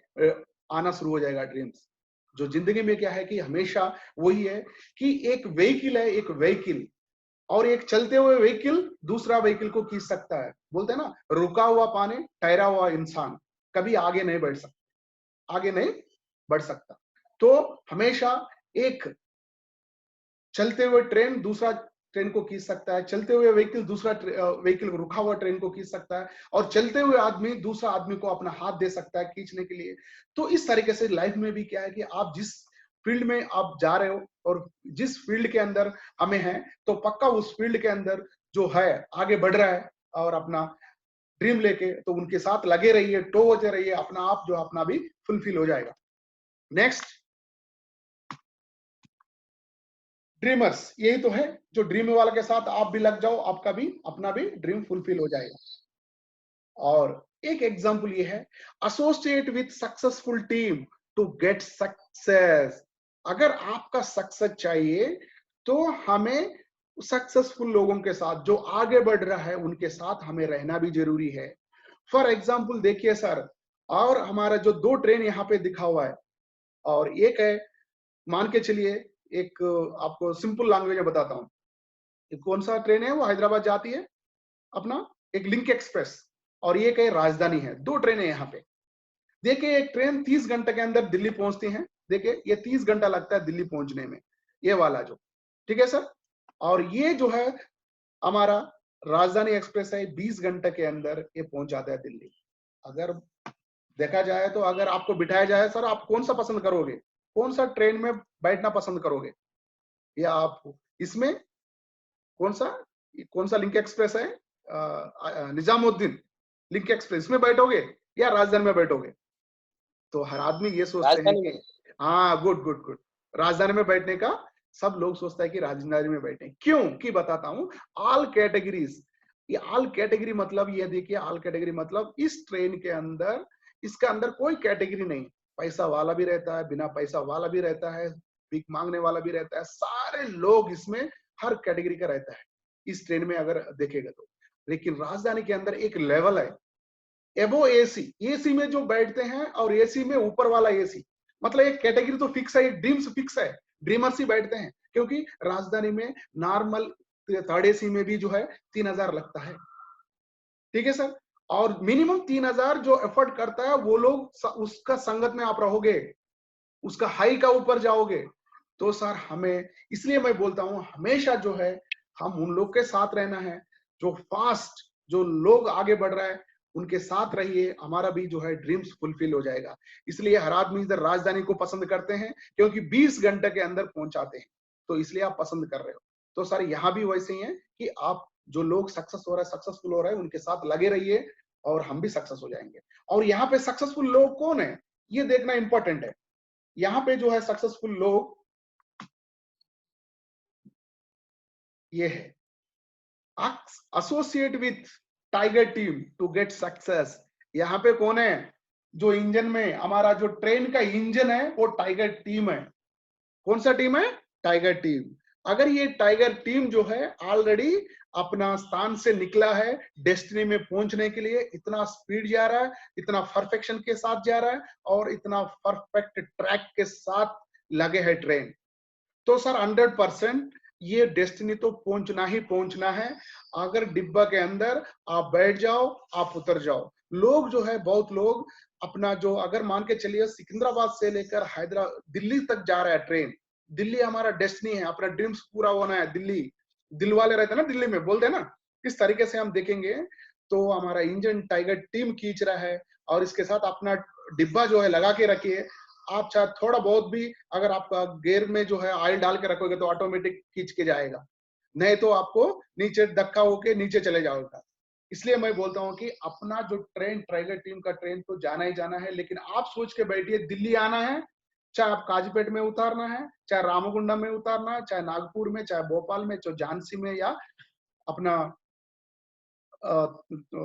आना शुरू हो जाएगा ड्रीम्स। जो जिंदगी में क्या है कि हमेशा वही है कि एक व्हीकल है, एक व्हीकल, और एक चलते हुए व्हीकल दूसरा व्हीकल को खींच सकता है। बोलते हैं ना, रुका हुआ पानी ठहरा हुआ इंसान कभी आगे नहीं बढ़ सकता, आगे नहीं बढ़ सकता। तो हमेशा एक चलते हुए ट्रेन दूसरा ट्रेन को खींच सकता है, चलते हुए व्हीकल दूसरा व्हीकल रुका हुआ ट्रेन को खींच सकता है, और चलते हुए आदमी दूसरा आदमी को अपना हाथ दे सकता है खींचने के लिए। तो इस तरीके से लाइफ में भी क्या है कि आप जिस फील्ड में आप जा रहे हो और जिस फील्ड के अंदर हमें है, तो पक्का उस फील्ड के अंदर जो है आगे बढ़ रहा है और अपना ड्रीम लेके, तो उनके साथ लगे रहिए, टो होते रहिए, अपना आप जो अपना भी फुलफिल हो जाएगा। नेक्स्ट, ड्रीमर्स, यही तो है जो ड्रीम वाले के साथ आप भी लग जाओ, आपका भी अपना भी ड्रीम फुलफिल हो जाएगा। और एक एग्जांपल ये है, associate with successful team to get success. अगर आपका सक्सेस चाहिए तो हमें सक्सेसफुल लोगों के साथ, जो आगे बढ़ रहा है उनके साथ हमें रहना भी जरूरी है। फॉर एग्जाम्पल देखिए सर, और हमारा जो 2 ट्रेन यहाँ पे दिखा हुआ है, और एक है, मान के चलिए, एक आपको सिंपल लैंग्वेज में बताता हूँ, कौन सा ट्रेन है वो हैदराबाद जाती है अपना, एक लिंक एक्सप्रेस, और ये कहीं राजधानी है। 2 ट्रेन है यहाँ पे। देखिए, एक ट्रेन 30 घंटे के अंदर दिल्ली पहुंचती है। देखिए, ये 30 घंटा लगता है दिल्ली पहुंचने में, ये वाला जो, ठीक है सर। और ये जो है हमारा राजधानी एक्सप्रेस है, 20 घंटे के अंदर ये पहुंच जाता है दिल्ली। अगर देखा जाए तो अगर आपको बिठाया जाए सर, आप कौन सा पसंद करोगे, कौन सा ट्रेन में बैठना पसंद करोगे, या आप इसमें कौन सा लिंक एक्सप्रेस है, निजामुद्दीन लिंक एक्सप्रेस में बैठोगे या राजधानी में बैठोगे? तो हर आदमी ये सोचते हैं कि हाँ, गुड गुड गुड, राजधानी में बैठने का सब लोग सोचता है कि राजधानी में बैठे। क्यों कि बताता हूँ, ऑल कैटेगरीज, ये ऑल कैटेगरी मतलब ये देखिए, ऑल कैटेगरी मतलब इस ट्रेन के अंदर, इसके अंदर कोई कैटेगरी नहीं, पैसा वाला भी रहता है, बिना पैसा वाला भी रहता है, भीख मांगने वाला भी रहता है, सारे लोग इसमें हर कैटेगरी का रहता है इस ट्रेन में अगर देखेगा तो। लेकिन राजधानी के अंदर एक लेवल है, एबो एसी, एसी में जो बैठते हैं और एसी में ऊपर वाला एसी, मतलब एक कैटेगरी तो फिक्स है, ड्रीम्स फिक्स है, ड्रीमर्स ही बैठते हैं। क्योंकि राजधानी में नॉर्मल 3rd एसी में भी जो है 3000 लगता है, ठीक है सर। और मिनिमम 3000 जो एफर्ट करता है वो लोग, उसका संगत में आप रहोगे, उसका हाई का ऊपर जाओगे। तो सर हमें, इसलिए मैं बोलता हूं हमेशा जो है हम उन लोग के साथ रहना है जो फास्ट, जो लोग आगे बढ़ रहा है उनके साथ रहिए, हमारा भी जो है ड्रीम्स फुलफिल हो जाएगा। इसलिए हर आदमी इधर राजधानी को पसंद करते हैं क्योंकि 20 घंटे के अंदर पहुंचाते हैं, तो इसलिए आप पसंद कर रहे हो। तो सर यहाँ भी वैसे ही है कि आप जो लोग सक्सेस हो रहा है, सक्सेसफुल हो रहा है, उनके साथ लगे रहिए और हम भी सक्सेस हो जाएंगे। और यहाँ पे सक्सेसफुल लोग कौन है ये देखना इंपॉर्टेंट है। यहाँ पे जो है सक्सेसफुल लोग ये है, associate with tiger team to get success. यहाँ पे कौन है, जो इंजन में, हमारा जो ट्रेन का इंजन है वो टाइगर टीम है। कौन सा टीम है? Tiger team. अगर ये टाइगर टीम जो है ऑलरेडी अपना स्थान से निकला है डेस्टिनी में पहुंचने के लिए, इतना स्पीड जा रहा है, इतना परफेक्शन के साथ जा रहा है और इतना परफेक्ट ट्रैक के साथ लगे है ट्रेन। तो सर 100% ये डेस्टिनी तो पहुंचना ही पहुंचना है। अगर डिब्बा के अंदर आप बैठ जाओ, आप उतर जाओ। लोग जो है, बहुत लोग अपना जो, अगर मान के चलिए सिकंदराबाद से लेकर हैदराबाद दिल्ली तक जा रहा है ट्रेन, दिल्ली हमारा डेस्टिनी है, अपना ड्रीम्स पूरा होना है, दिल्ली दिल वाले रहते हैं ना, दिल्ली में बोलते हैं ना, इस तरीके से हम देखेंगे तो हमारा इंजन टाइगर टीम खींच रहा है। और इसके साथ अपना डिब्बा जो है लगा के रखिए। आप चाहे थोड़ा बहुत भी अगर आप गेयर में जो है ऑयल डाल के रखोगे तो ऑटोमेटिक खींच के जाएगा, नहीं तो आपको नीचे धक्का होके नीचे चले जाओगे। इसलिए मैं बोलता हूँ कि अपना जो ट्रेन, टाइगर टीम का ट्रेन तो जाना ही जाना है, लेकिन आप सोच के बैठिए दिल्ली आना है, चाहे आप काजीपेट में उतारना है, चाहे रामगुंडा में उतारना है, चाहे नागपुर में, चाहे भोपाल में, चाहे झांसी में, या अपना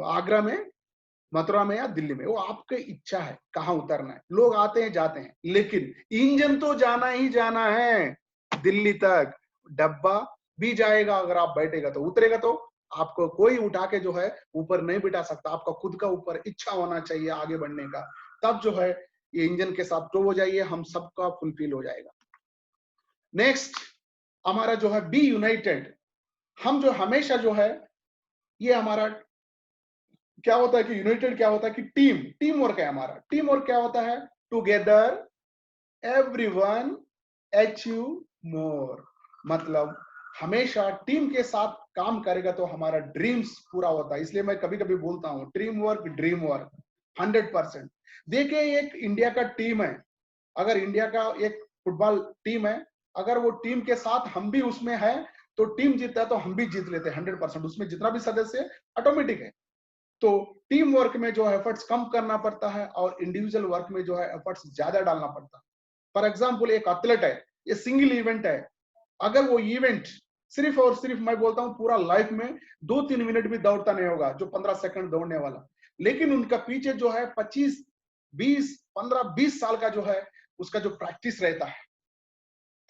आगरा में, मथुरा में, या दिल्ली में, वो आपकी इच्छा है कहाँ उतरना है। लोग आते हैं जाते हैं, लेकिन इंजन तो जाना ही जाना है दिल्ली तक। डब्बा भी जाएगा, अगर आप बैठेगा तो उतरेगा, तो आपको कोई उठा के जो है ऊपर नहीं बिठा सकता। आपका खुद का ऊपर इच्छा होना चाहिए आगे बढ़ने का, तब जो है ये इंजन के साथ तो हो जाइए, हम सबका फुलफिल हो जाएगा। नेक्स्ट हमारा जो है बी यूनाइटेड। हम जो हमेशा जो है, ये हमारा क्या होता है कि यूनाइटेड क्या होता है कि टीम वर्क है हमारा। टीम वर्क क्या होता है? Together everyone achieve more. मतलब हमेशा टीम के साथ काम करेगा तो हमारा ड्रीम्स पूरा होता है। इसलिए मैं कभी कभी बोलता हूं टीम वर्क ड्रीम वर्क 100%। देखिए एक इंडिया का टीम है, अगर इंडिया का एक फुटबॉल टीम है, अगर वो टीम के साथ हम भी उसमें है तो टीम जीतता है तो हम भी जीत लेते हैं 100%। उसमें जितना भी सदस्य ऑटोमेटिक है। तो टीम वर्क में जो एफर्ट्स कम करना पड़ता है और इंडिविजुअल वर्क में जो है एफर्ट्स ज्यादा डालना पड़ता है। फॉर एग्जांपल एक एथलेट है, ये सिंगल इवेंट है, अगर वो इवेंट सिर्फ और सिर्फ मैं बोलता हूं पूरा लाइफ में 2-3 मिनट भी दौड़ता नहीं होगा, जो 15 सेकंड दौड़ने वाला, लेकिन उनका पीछे जो है 25 20 15 20 साल का जो है उसका जो प्रैक्टिस रहता है,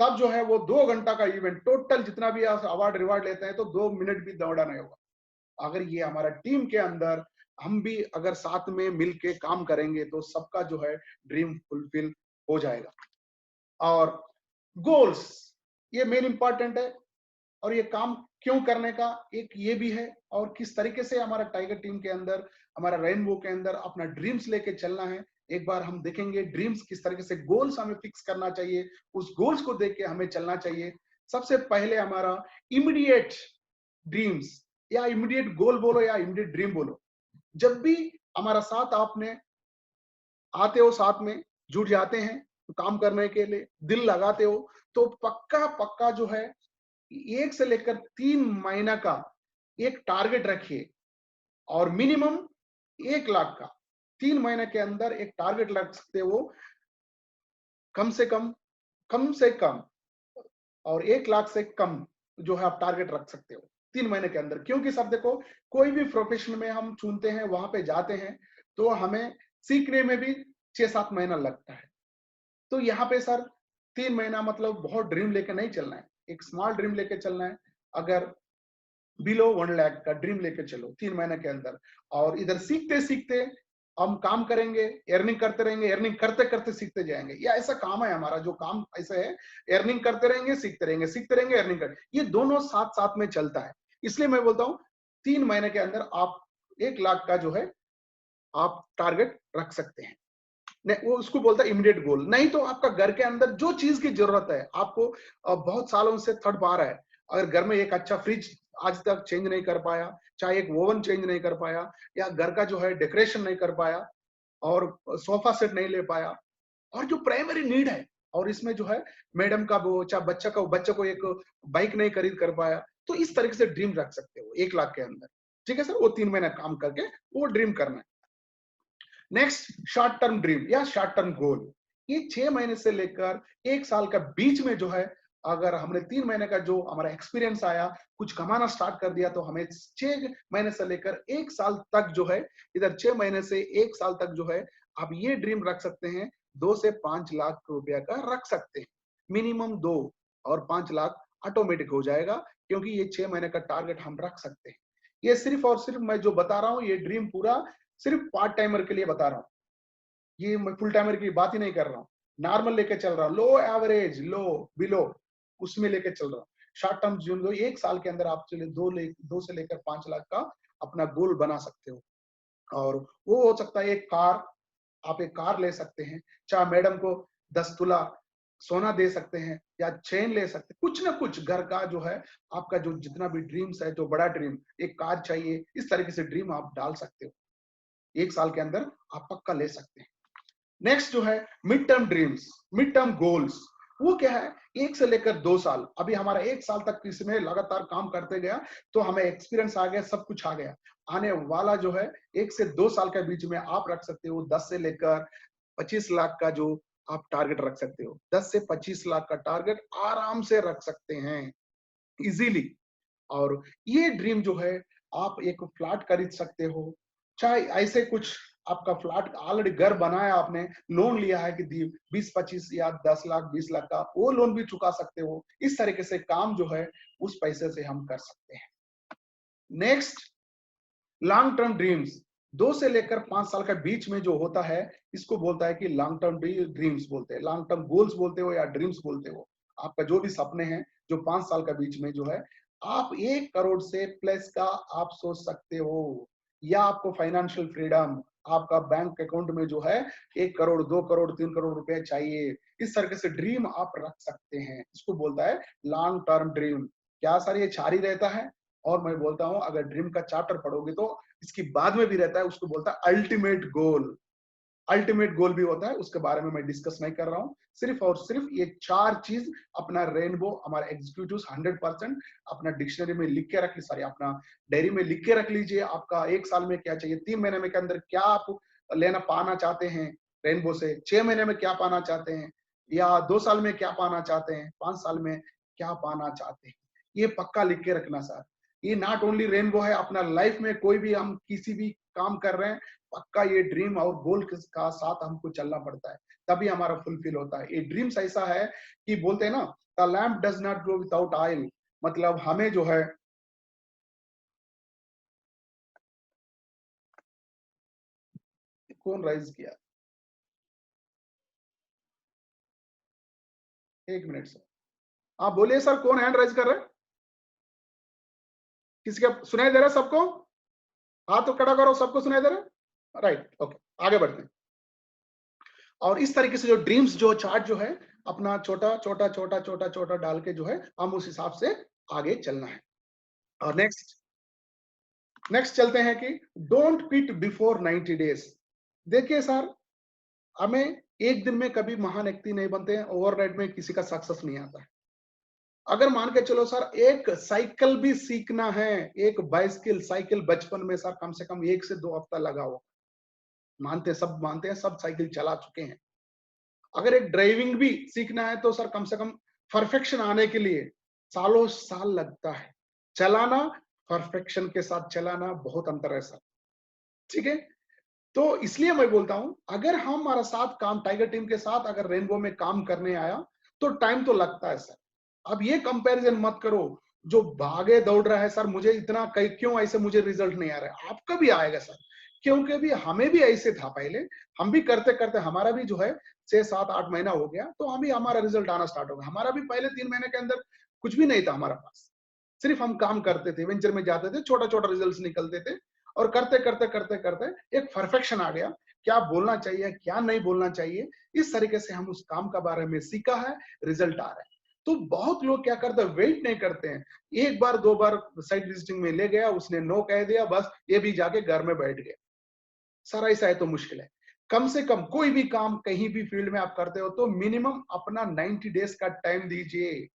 तब जो है वो 2 घंटा का इवेंट टोटल जितना भी अवार्ड रिवार्ड लेते हैं तो 2 मिनट भी दौड़ा नहीं होगा। अगर ये हमारा टीम के अंदर हम भी अगर साथ में मिलके काम करेंगे तो सबका जो है ड्रीम फुलफिल हो जाएगा। और गोल्स ये मेन इंपॉर्टेंट है, और ये काम क्यों करने का एक ये भी है, और किस तरीके से हमारा टाइगर टीम के अंदर, हमारा रेनबो के अंदर अपना ड्रीम्स लेके चलना है। एक बार हम देखेंगे ड्रीम्स किस तरीके से, गोल्स हमें फिक्स करना चाहिए, उस गोल्स को देख के हमें चलना चाहिए। सबसे पहले हमारा इमीडिएट ड्रीम्स या इमीडिएट गोल बोलो या इमीडिएट ड्रीम बोलो, जब भी हमारा साथ आपने आते हो, साथ में जुट जाते हैं तो काम करने के लिए दिल लगाते हो, तो पक्का पक्का जो है 1 से लेकर 3 महीना का एक टारगेट रखिए, और मिनिमम 1 लाख का 3 महीने के अंदर एक टारगेट रख सकते हो, कम से कम और 1 लाख से कम जो है आप टारगेट रख सकते हो 3 महीने के अंदर। क्योंकि सब देखो, कोई भी प्रोफेशन में हम चुनते हैं, वहां पे जाते हैं तो हमें सीखने में भी 6-7 महीना लगता है। तो यहाँ पे सर 3 महीना मतलब बहुत ड्रीम लेके नहीं चलना है, एक स्मॉल ड्रीम लेके चलना है। अगर बिलो 1 लाख का ड्रीम लेके चलो 3 महीने के अंदर, और इधर सीखते सीखते हम काम करेंगे, अर्निंग करते रहेंगे, अर्निंग करते करते सीखते जाएंगे। या ऐसा काम है हमारा, जो काम ऐसा है, अर्निंग करते रहेंगे, सीखते रहेंगे, सीखते रहेंगे, अर्निंग कर, ये दोनों साथ साथ में चलता है। इसलिए मैं बोलता हूँ 3 महीने के अंदर आप 1 लाख का जो है आप टारगेट रख सकते हैं। वो उसको बोलता है इमीडिएट गोल। नहीं तो आपका घर के अंदर जो चीज की जरूरत है, आपको बहुत सालों से थर्ड पा रहा है, अगर घर में एक अच्छा फ्रिज आज तक चेंज नहीं कर पाया, चाहे एक ओवन चेंज नहीं कर पाया, या घर का जो है डेकोरेशन नहीं कर पाया, और सोफा सेट नहीं ले पाया, और जो प्राइमरी नीड है, और इसमें जो है मैडम का वो, चाहे बच्चे को एक बाइक नहीं खरीद कर पाया, तो इस तरीके से ड्रीम रख सकते हो 1 लाख के अंदर। ठीक है सर, वो 3 महीना काम करके वो ड्रीम करना है। नेक्स्ट शॉर्ट टर्म ड्रीम या शॉर्ट टर्म गोल, ये 6 महीने से लेकर 1 साल का बीच में जो है, अगर हमने 3 महीने का जो हमारा एक्सपीरियंस आया, कुछ कमाना स्टार्ट कर दिया, तो हमें 6 महीने से लेकर 1 साल तक जो है, इधर 6 महीने से 1 साल तक जो है, आप ये ड्रीम रख सकते हैं 2 से 5 लाख रुपया का रख सकते हैं। मिनिमम 2 और 5 लाख ऑटोमेटिक हो जाएगा, क्योंकि ये 6 महीने का टारगेट हम रख सकते हैं। ये सिर्फ और सिर्फ मैं जो बता रहा हूँ, ये ड्रीम पूरा सिर्फ पार्ट टाइमर के लिए बता रहा हूँ, ये मैं फुल टाइमर की बात ही नहीं कर रहा हूँ। नॉर्मल लेके चल रहा हूँ, लो एवरेज, लो बिलो, उसमें लेके चल रहा हूँ। शॉर्ट टर्म जो 1 साल के अंदर आप चलिए 2 से लेकर 5 लाख का अपना गोल बना सकते हो। और वो हो सकता है एक कार, आप एक कार ले सकते हैं, चाहे मैडम को 10 तोला सोना दे सकते हैं या चेन ले सकते हैं, कुछ ना कुछ घर का जो है आपका जो जितना भी ड्रीम्स है, जो बड़ा ड्रीम, एक कार चाहिए, इस तरीके से ड्रीम आप डाल सकते हो। 1 साल के अंदर आप पक्का ले सकते हैं। नेक्स्ट जो है mid term dreams, mid term goals, वो क्या है? 1 से लेकर 2 साल। अभी हमारा 1 साल तक इसमें लगातार काम करते गया तो हमें एक्सपीरियंस आ गया, सब कुछ आ गया। आने वाला जो है 1 से 2 साल के बीच में आप रख सकते हो 10 से लेकर 25 लाख का जो आप टारगेट रख सकते हो। 10 से 25 लाख का टारगेट आराम से रख सकते हैं, इजीली। और ये ड्रीम जो है आप एक फ्लैट खरीद सकते हो, चाहे ऐसे कुछ आपका फ्लैट ऑलरेडी घर बनाया आपने, लोन लिया है कि 20-25 या 10 लाख 20 लाख का, वो लोन भी चुका सकते हो। इस तरीके से काम जो है उस पैसे से हम कर सकते हैं। नेक्स्ट, लॉन्ग टर्म ड्रीम्स, 2 से लेकर 5 साल के बीच में जो होता है, इसको बोलता है कि लॉन्ग टर्म ड्रीम्स बोलते हैं, लॉन्ग टर्म गोल्स बोलते हो या ड्रीम्स बोलते हो। आपका जो भी सपने हैं जो 5 साल के बीच में जो है, आप 1 करोड़ से प्लस का आप सोच सकते हो, या आपको फाइनेंशियल फ्रीडम, आपका बैंक अकाउंट में जो है 1 करोड़ 2 करोड़ 3 करोड़ रुपए चाहिए, इस तरीके से ड्रीम आप रख सकते हैं। इसको बोलता है लॉन्ग टर्म ड्रीम। क्या सर ये 4 ही रहता है? और मैं बोलता हूं अगर ड्रीम का चैप्टर पढ़ोगे तो इसकी बाद में भी रहता है, उसको बोलता है अल्टीमेट गोल। अल्टीमेट गोल भी होता है, उसके बारे में मैं डिस्कस नहीं कर रहा हूं। सिर्फ और सिर्फ ये 4 चीज अपना रेनबो, हमारा एग्जीक्यूटिव 100% अपना डिक्शनरी में लिख के रख ली, सॉरी अपना डायरी में लिख के रख लीजिए। आपका 1 साल में क्या चाहिए, 3 महीने में के अंदर क्या आप लेना पाना चाहते हैं रेनबो से, 6 महीने में क्या पाना चाहते हैं, या 2 साल में क्या पाना चाहते हैं, 5 साल में क्या पाना चाहते हैं, ये पक्का लिख के रखना सर। ये नॉट ओनली रेनबो है, अपना लाइफ में कोई भी हम किसी भी काम कर रहे हैं, पक्का ये ड्रीम और गोल का साथ हमको चलना पड़ता है, तभी हमारा फुलफिल होता है। ये ड्रीम्स ऐसा है कि बोलते हैं ना, the lamp does not glow without oil, मतलब हमें जो है कौन राइज किया, 1 मिनट सर, आप बोलिए सर, कौन हैंड राइज कर रहे हैं? किसी का सुनाई दे रहा है सबको? हाथ तो खड़ा करो, सबको सुनाई दे रहा है? राइट, ओके, आगे बढ़ते हैं। और इस तरीके से जो ड्रीम्स जो चार्ट जो है अपना छोटा छोटा छोटा छोटा छोटा डाल के जो है हम उस हिसाब से आगे चलना है। और नेक्स्ट चलते हैं कि डोंट क्विट बिफोर 90 डेज। देखिए सर, हमें एक दिन में कभी महान व्यक्ति नहीं बनते हैं, ओवरनाइट में किसी का सक्सेस नहीं आता है। अगर मान के चलो सर, एक साइकिल भी सीखना है, एक बाइसिकल साइकिल बचपन में सर कम से कम 1 से 2 हफ्ता लगा हो, मानते हैं, सब मानते हैं, सब साइकिल चला चुके हैं। अगर एक ड्राइविंग भी सीखना है तो सर कम से कम परफेक्शन आने के लिए सालों साल लगता है। चलाना, परफेक्शन के साथ चलाना बहुत अंतर है सर, ठीक है? तो इसलिए मैं बोलता हूं, अगर हम हमारा साथ काम टाइगर टीम के साथ अगर रेनबो में काम करने आया तो टाइम तो लगता है सर। अब ये कंपैरिजन मत करो, जो भागे दौड़ रहा है सर मुझे इतना क्यों ऐसे मुझे रिजल्ट नहीं आ रहा है, आपका भी आएगा सर, क्योंकि भी हमें भी ऐसे था पहले, हम भी करते करते हमारा भी जो है 6 7 8 महीना हो गया तो हम भी हमारा रिजल्ट आना स्टार्ट हो गया। हमारा भी पहले 3 महीने के अंदर कुछ भी नहीं था हमारा पास, सिर्फ हम काम करते थे, वेंचर में जाते थे, छोटा छोटा रिजल्ट निकलते थे, और करते करते करते करते एक परफेक्शन आ गया, क्या बोलना चाहिए क्या नहीं बोलना चाहिए, इस तरीके से हम उस काम का बारे में सीखा है, रिजल्ट आ रहा है। तो बहुत लोग क्या करते हैं, वेट नहीं करते हैं, 1 बार 2 बार साइट विजिटिंग में ले गया, उसने नो कह दिया, बस ये भी जाके घर में बैठ गया। सर ऐसा है तो मुश्किल है। कम से कम कोई भी काम कहीं भी फील्ड में आप करते हो तो मिनिमम अपना 90 डेज का टाइम दीजिए,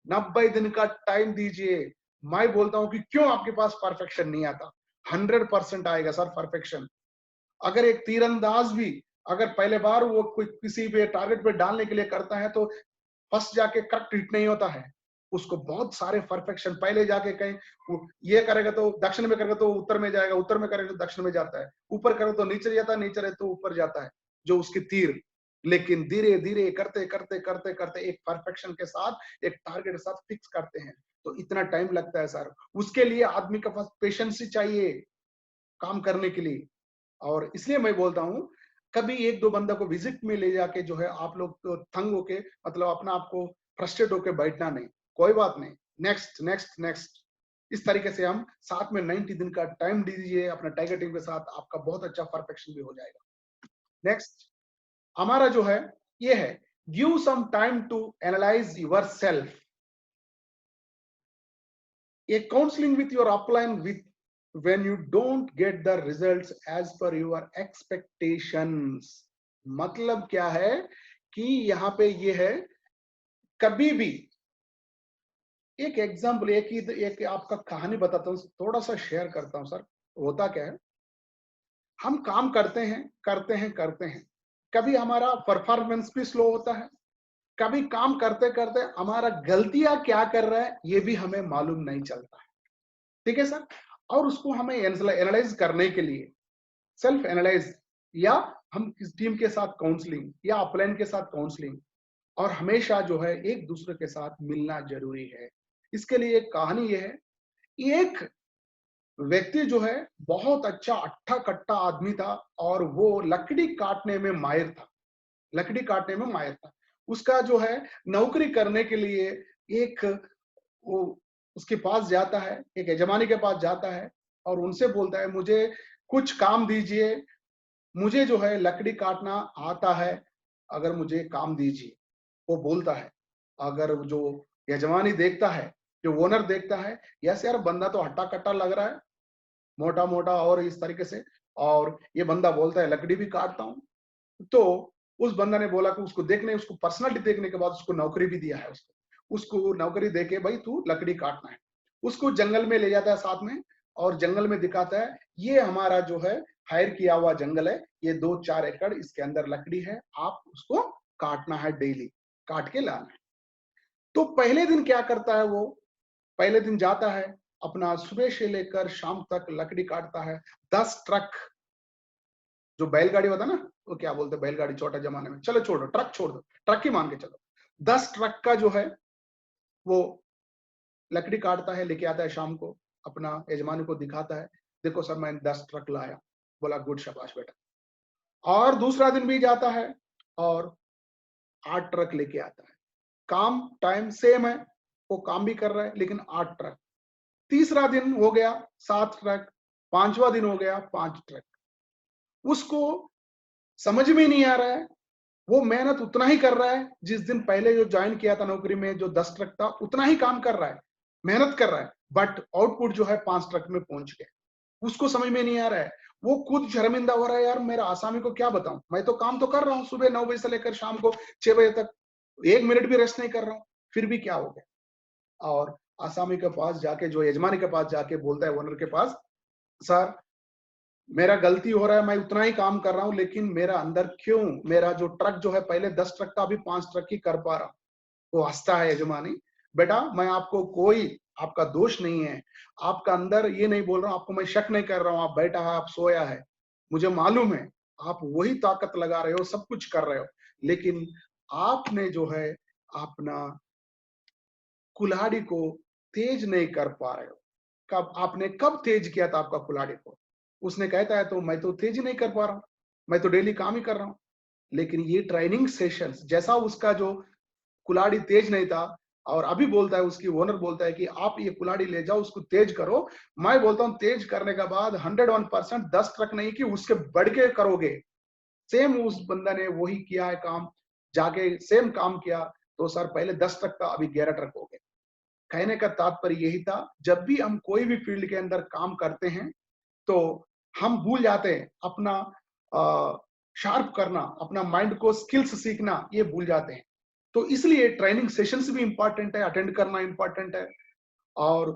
90 दिन का टाइम दीजिए। मैं बोलता हूं कि क्यों आपके पास परफेक्शन नहीं आता, 100% आएगा सर परफेक्शन। अगर एक तीरंदाज भी अगर पहले बार वो कोई किसी भी टारगेट पे डालने के लिए करता है तो फर्स्ट जाके करेक्ट हिट नहीं होता है, उसको बहुत सारे परफेक्शन पहले जाके कहीं ये करेगा तो दक्षिण में करेगा तो उत्तर में जाएगा, उत्तर में करेगा तो दक्षिण में जाता है, ऊपर करेगा तो नीचे जाता है, नीचे रहे तो ऊपर जाता है, जो उसकी तीर। लेकिन धीरे धीरे करते करते करते करते एक परफेक्शन के साथ एक टारगेट के साथ फिक्स करते हैं तो इतना टाइम लगता है सर। उसके लिए आदमी के पास पेशेंस ही चाहिए काम करने के लिए। और इसलिए मैं बोलता हूं कभी एक दो बंदा को विजिट में ले जाके जो है आप लोग तो थंग होके मतलब अपना आपको फ्रस्ट्रेट होके बैठना नहीं, कोई बात नहीं, नेक्स्ट नेक्स्ट नेक्स्ट। इस तरीके से हम साथ में 90 दिन का टाइम दीजिए अपना टाइगर टीम के साथ, आपका बहुत अच्छा परफेक्शन भी हो जाएगा। नेक्स्ट हमारा जो है ये है, give some time to analyse yourself. A counseling with your upline with when you don't get the results as per your expectations। मतलब क्या है कि यहाँ पे ये है, कभी भी एक एग्जाम्पल, एक आपका कहानी बताता हूँ, थोड़ा सा शेयर करता हूँ सर। होता क्या है, हम काम करते हैं करते हैं करते हैं, कभी हमारा परफॉर्मेंस भी स्लो होता है, कभी काम करते करते हमारा गलतियां क्या कर रहा है ये भी हमें मालूम नहीं चलता है। ठीक है सर। और उसको हमें एनालाइज करने के लिए सेल्फ एनालाइज, या हम किस टीम के साथ काउंसलिंग या अपलाइन के साथ काउंसलिंग, और हमेशा जो है एक दूसरे के साथ मिलना जरूरी है। इसके लिए एक कहानी ये है, एक व्यक्ति जो है बहुत अच्छा अट्ठा कट्टा आदमी था और वो लकड़ी काटने में माहिर था, लकड़ी काटने में माहिर था। उसका जो है नौकरी करने के लिए एक वो उसके पास जाता है, एक यजमानी के पास जाता है और उनसे बोलता है मुझे कुछ काम दीजिए, मुझे जो है लकड़ी काटना आता है, अगर मुझे काम दीजिए। वो बोलता है, अगर जो यजमानी देखता है, जो ओनर देखता है, यस यार बंदा तो हट्टा कट्टा लग रहा है, मोटा मोटा और इस तरीके से, और ये बंदा बोलता है लकड़ी भी काटता हूँ। तो उस बंदा ने बोला कि उसको देखने, उसको पर्सनालिटी देखने के बाद उसको नौकरी भी दिया है। उसको नौकरी देके भाई तू लकड़ी काटना है। उसको जंगल में ले जाता है साथ में, और जंगल में दिखाता है ये हमारा जो है हायर किया हुआ जंगल है, ये 2-4 एकड़ इसके अंदर लकड़ी है, आप उसको काटना है, डेली काट के लाना है। तो पहले दिन क्या करता है वो, पहले दिन जाता है अपना सुबह से लेकर शाम तक लकड़ी काटता है। 10 ट्रक, जो बैलगाड़ी होता ना, वो क्या बोलते हैं बैलगाड़ी छोटा जमाने में, चलो छोड़ो ट्रक, छोड़ दो ट्रक ही मान के चलो, 10 ट्रक का जो है वो लकड़ी काटता है, लेके आता है शाम को, अपना यजमानी को दिखाता है, देखो सर मैं 10 ट्रक लाया। बोला गुड शाबाश बेटा। और दूसरा दिन भी जाता है और 8 ट्रक लेके आता है। काम टाइम सेम है, वो काम भी कर रहा है, लेकिन 8 ट्रक। तीसरा दिन हो गया 7 ट्रक, पांचवा दिन हो गया 5 ट्रक। उसको समझ में नहीं आ रहा है, वो मेहनत उतना ही कर रहा है जिस दिन पहले जो ज्वाइन किया था नौकरी में, जो 10 ट्रक था उतना ही काम कर रहा है, मेहनत कर रहा है, बट आउटपुट जो है 5 ट्रक में पहुंच गया। उसको समझ में नहीं आ रहा है, वो खुद शर्मिंदा हो रहा है, यार मेरा आसामी को क्या बताऊं, मैं तो काम तो कर रहा हूँ सुबह 9 बजे से लेकर शाम को 6 बजे तक, 1 मिनट भी रेस्ट नहीं कर रहा हूँ, फिर भी क्या हो गया। और आसामी के पास जाके, जो यजमानी के पास जाके बोलता है ओनर के पास, सर मेरा गलती हो रहा है, मैं उतना ही काम कर रहा हूँ, लेकिन मेरा अंदर क्यों, मेरा जो ट्रक जो है पहले 10 ट्रक था, अभी 5 ट्रक ही कर पा रहा हूँ। वो हंसता है यजमानी, बेटा मैं आपको कोई आपका दोष नहीं है, आपका अंदर ये नहीं बोल रहा हूँ, आपको मैं शक नहीं कर रहा हूँ, आप बैठा है, आप सोया है, मुझे मालूम है आप वही ताकत लगा रहे हो, सब कुछ कर रहे हो, लेकिन आपने जो है अपना कुल्हाड़ी को तेज नहीं कर पा रहे हो। कब आपने कब तेज किया था आपका कुल्हाड़ी को? उसने कहता है तो मैं तो तेज ही नहीं कर पा रहा हूँ, मैं तो डेली काम ही कर रहा हूँ। लेकिन ये ट्रेनिंग सेशंस, जैसा उसका जो कुल्हाड़ी तेज नहीं था, और अभी बोलता है, उसकी ओनर बोलता है कि आप ये कुल्हाड़ी ले जाओ उसको तेज करो, मैं बोलता हूँ तेज करने के बाद 101% 10 ट्रक नहीं कि उसके बढ़ के करोगे। सेम उस बंदा ने वही किया है काम, जाके सेम काम किया, तो सर पहले 10 ट्रक था, अभी 11 ट्रक हो गए। कहने का तात्पर्य यही था, जब भी हम कोई भी फील्ड के अंदर काम करते हैं तो हम भूल जाते हैं अपना शार्प करना, अपना माइंड को स्किल्स सीखना, ये भूल जाते हैं। तो इसलिए ट्रेनिंग सेशंस भी इंपॉर्टेंट है, अटेंड करना इंपॉर्टेंट है, और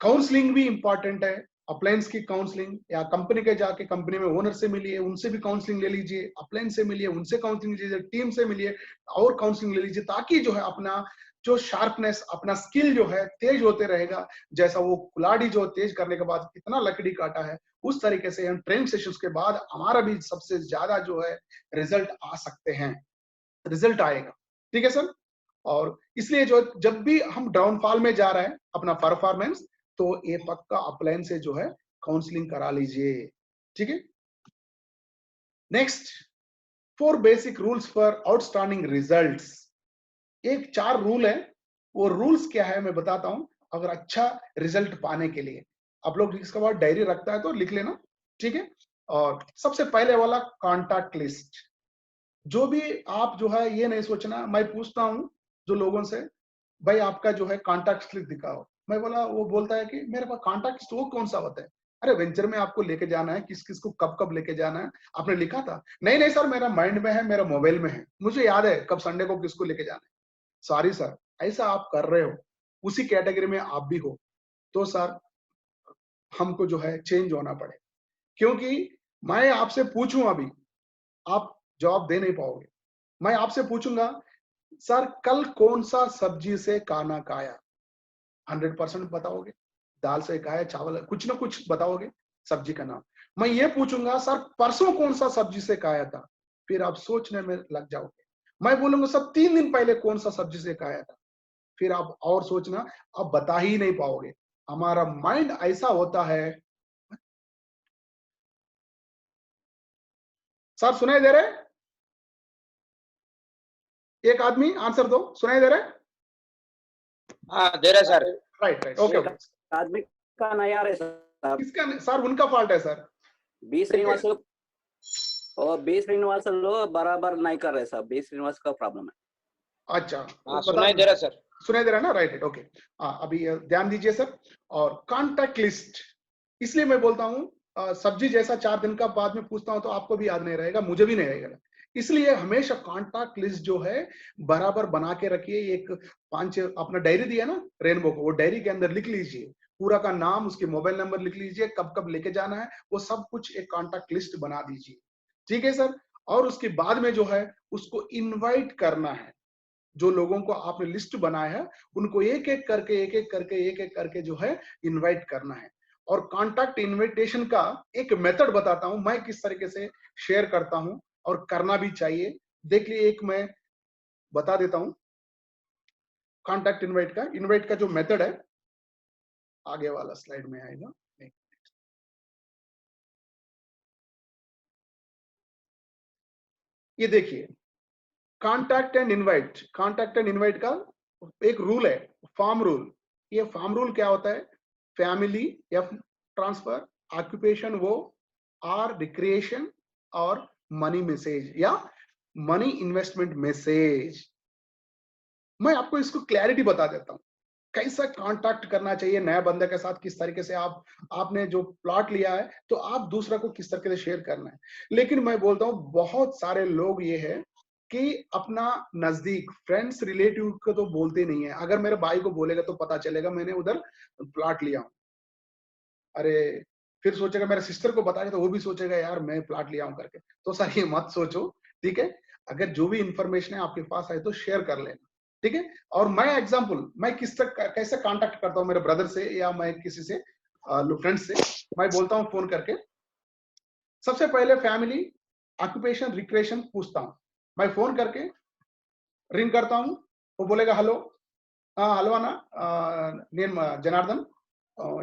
काउंसलिंग भी इंपॉर्टेंट है। अपलायंस की काउंसलिंग, या कंपनी के जाके कंपनी में ओनर से मिलिए, उनसे भी काउंसलिंग ले लीजिए, अपलायंस से मिलिए, उनसे काउंसलिंग लीजिए, टीम से मिलिए और काउंसलिंग ले लीजिए, ताकि जो है अपना जो शार्पनेस, अपना स्किल जो है तेज होते रहेगा। जैसा वो कुल्हाड़ी जो तेज करने के बाद कितना लकड़ी काटा है, उस तरीके से हम ट्रेनिंग सेशंस के बाद हमारा भी सबसे ज्यादा जो है रिजल्ट आ सकते हैं, रिजल्ट आएगा। ठीक है सर। और इसलिए जो जब भी हम डाउनफॉल में जा रहे हैं अपना परफॉर्मेंस, तो ये पक्का अपलाइन से जो है काउंसलिंग करा लीजिए। ठीक है। Next, 4 basic rules for outstanding results. एक 4 रूल है, वो रूल्स क्या है मैं बताता हूं, अगर अच्छा रिजल्ट पाने के लिए। आप लोग इसके बाद डायरी रखता है तो लिख लेना, ठीक है। और सबसे पहले वाला कॉन्टैक्ट लिस्ट। जो भी आप जो है ये नहीं सोचना, मैं पूछता हूं जो लोगों से, भाई आपका जो है कॉन्टैक्ट लिस्ट दिखाओ। मैं बोला, वो बोलता है कि मेरे पास कॉन्टैक्ट लिस्ट वो कौन सा होता है? अरे वेंचर में आपको लेके जाना है, किस किस को कब कब लेके जाना है, आपने लिखा था? नहीं नहीं सर, मेरा माइंड में है, मेरा मोबाइल में है, मुझे याद है कब संडे को किसको लेके जाना है। सॉरी सर, ऐसा आप कर रहे हो, उसी कैटेगरी में आप भी हो, तो सर हमको जो है चेंज होना पड़े। क्योंकि मैं आपसे पूछूं अभी, आप जवाब दे नहीं पाओगे। मैं आपसे पूछूंगा, सर कल कौन सा सब्जी से खाना खाया? 100% बताओगे। दाल से खाया, चावल, कुछ ना कुछ बताओगे सब्जी का नाम। मैं ये पूछूंगा, सर परसों कौन सा सब्जी से खाया था? फिर आप सोचने में लग जाओगे। मैं बोलूंगा, सब 3 दिन पहले कौन सा सब्जी से खाया था? फिर आप और सोचना, आप बता ही नहीं पाओगे। हमारा माइंड ऐसा होता है। सर सुनाई दे रहे? एक आदमी आंसर दो, सुनाई दे रहे? हाँ दे रहे सर। राइट राइट, ओके एक ओके। आदमी का नहीं आ रहे सर। किसका? सर उनका फॉल्ट है सर। बी श्रीनिवास और बी श्रीनिवास लोग बराबर नहीं कर रहे सर, बी श्रीनिवास का प्रॉब्लम है। अच्छा, हाँ बता सुनाई दे रहा सर। सुनाई दे रहा है ना? Right right, okay. अभी ध्यान दीजिए सर। और कॉन्टैक्ट लिस्ट, इसलिए मैं बोलता हूँ, सब्जी जैसा 4 दिन का बाद में पूछता हूँ तो आपको भी याद नहीं रहेगा, मुझे भी नहीं रहेगा। इसलिए हमेशा कॉन्टैक्ट लिस्ट जो है बराबर बना के रखिए। एक 5 अपना डायरी दिया ना रेनबो को, वो डायरी के अंदर लिख लीजिए पूरा का नाम, उसके मोबाइल नंबर लिख लीजिए, कब कब लेके जाना है, वो सब कुछ एक कॉन्टैक्ट लिस्ट बना दीजिए, ठीक है सर। और उसके बाद में जो है उसको इनवाइट करना है। जो लोगों को आपने लिस्ट बनाया है उनको एक एक करके जो है इनवाइट करना है। और कॉन्टैक्ट इनविटेशन का एक मेथड बताता हूं मैं, किस तरीके से शेयर करता हूं और करना भी चाहिए। देख लिए, एक मैं बता देता हूं कॉन्टैक्ट इनवाइट का जो मेथड है, आगे वाला स्लाइड में आएगा। ये देखिए, कॉन्टैक्ट एंड इनवाइट का एक रूल है, फॉर्म रूल। ये फॉर्म रूल क्या होता है? फैमिली एफ ट्रांसफर, ऑक्यूपेशन वो, आर रिक्रिएशन, और मनी मैसेज या मनी इन्वेस्टमेंट मैसेज। मैं आपको इसको क्लैरिटी बता देता हूं, कैसा कांटेक्ट करना चाहिए नया बंदे के साथ, किस तरीके से आपने जो प्लॉट लिया है तो आप दूसरा को किस तरीके से शेयर करना है। लेकिन मैं बोलता हूं बहुत सारे लोग ये है कि अपना नजदीक फ्रेंड्स रिलेटिव को तो बोलते नहीं है। अगर मेरे भाई को बोलेगा तो पता चलेगा मैंने उधर प्लॉट लिया हूं, अरे फिर सोचेगा मेरे सिस्टर को बताएगा तो वो भी सोचेगा यार मैं प्लॉट लिया हूं करके। तो सर ये मत सोचो, ठीक है। अगर जो भी इंफॉर्मेशन है आपके पास है तो शेयर कर लेना, ठीक है। और मैं एग्जांपल, मैं किस तक कैसे कांटेक्ट करता हूं मेरे ब्रदर से या मैं किसी से फ्रेंड से, मैं बोलता हूं फोन करके, सबसे पहले फैमिली, ऑक्यूपेशन, रिक्रिएशन पूछता हूं। मैं फोन करके रिंग करता हूं, वो बोलेगा हेलो, హలో అన్న, నేను जनार्दन,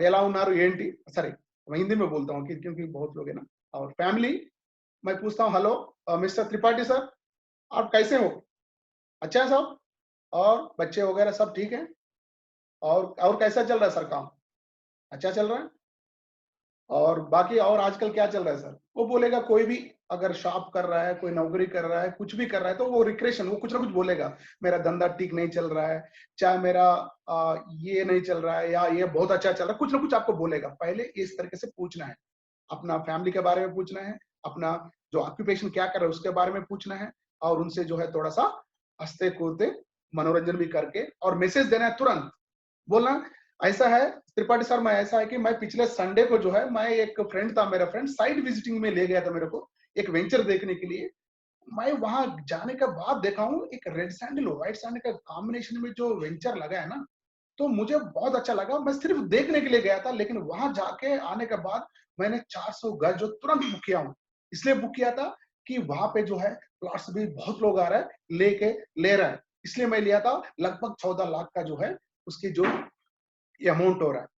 ఎలా उन्नारू ఏంటి, सॉरी मैं हिंदी में बोलता हूँ क्योंकि बहुत लोग है ना। और फैमिली मैं पूछता हूँ, हेलो मिस्टर त्रिपाठी सर, आप कैसे हो? अच्छा है साहब, और बच्चे वगैरह सब ठीक है? और कैसा चल रहा है सर काम? अच्छा चल रहा है। और बाकी और आजकल क्या चल रहा है सर? वो बोलेगा कोई भी, अगर शॉप कर रहा है, कोई नौकरी कर रहा है, कुछ भी कर रहा है तो वो रिक्रेशन, वो कुछ ना कुछ बोलेगा, मेरा धंधा ठीक नहीं चल रहा है, चाहे मेरा ये नहीं चल रहा है या ये बहुत अच्छा चल रहा है, कुछ ना कुछ आपको बोलेगा। पहले इस तरीके से पूछना है, अपना फैमिली के बारे में पूछना है, अपना जो ऑक्यूपेशन क्या कर रहा है उसके बारे में पूछना है, और उनसे जो है थोड़ा सा हंसते कूदते मनोरंजन भी करके और मैसेज देना है तुरंत। बोलना ऐसा है त्रिपाठी सर, मैं ऐसा है कि मैं पिछले संडे को जो है, मैं एक फ्रेंड था, मेरा फ्रेंड साइड विजिटिंग में ले गया था मेरे को एक वेंचर देखने के लिए। मैं वहां जाने के बाद देखा हूँ एक रेड सैंडल और व्हाइट सैंडल का कॉम्बिनेशन में जो वेंचर लगा है ना, तो मुझे बहुत अच्छा लगा। मैं सिर्फ देखने के लिए गया था, लेकिन वहां जाके आने के बाद मैंने 400 गज जो तुरंत बुक किया हूँ। इसलिए बुक किया था कि वहां पे जो है प्लॉट्स भी बहुत लोग आ रहे हैं, ले रहा है, इसलिए मैं लिया था। लगभग 14 लाख का जो है उसकी जो अमाउंट हो रहा है।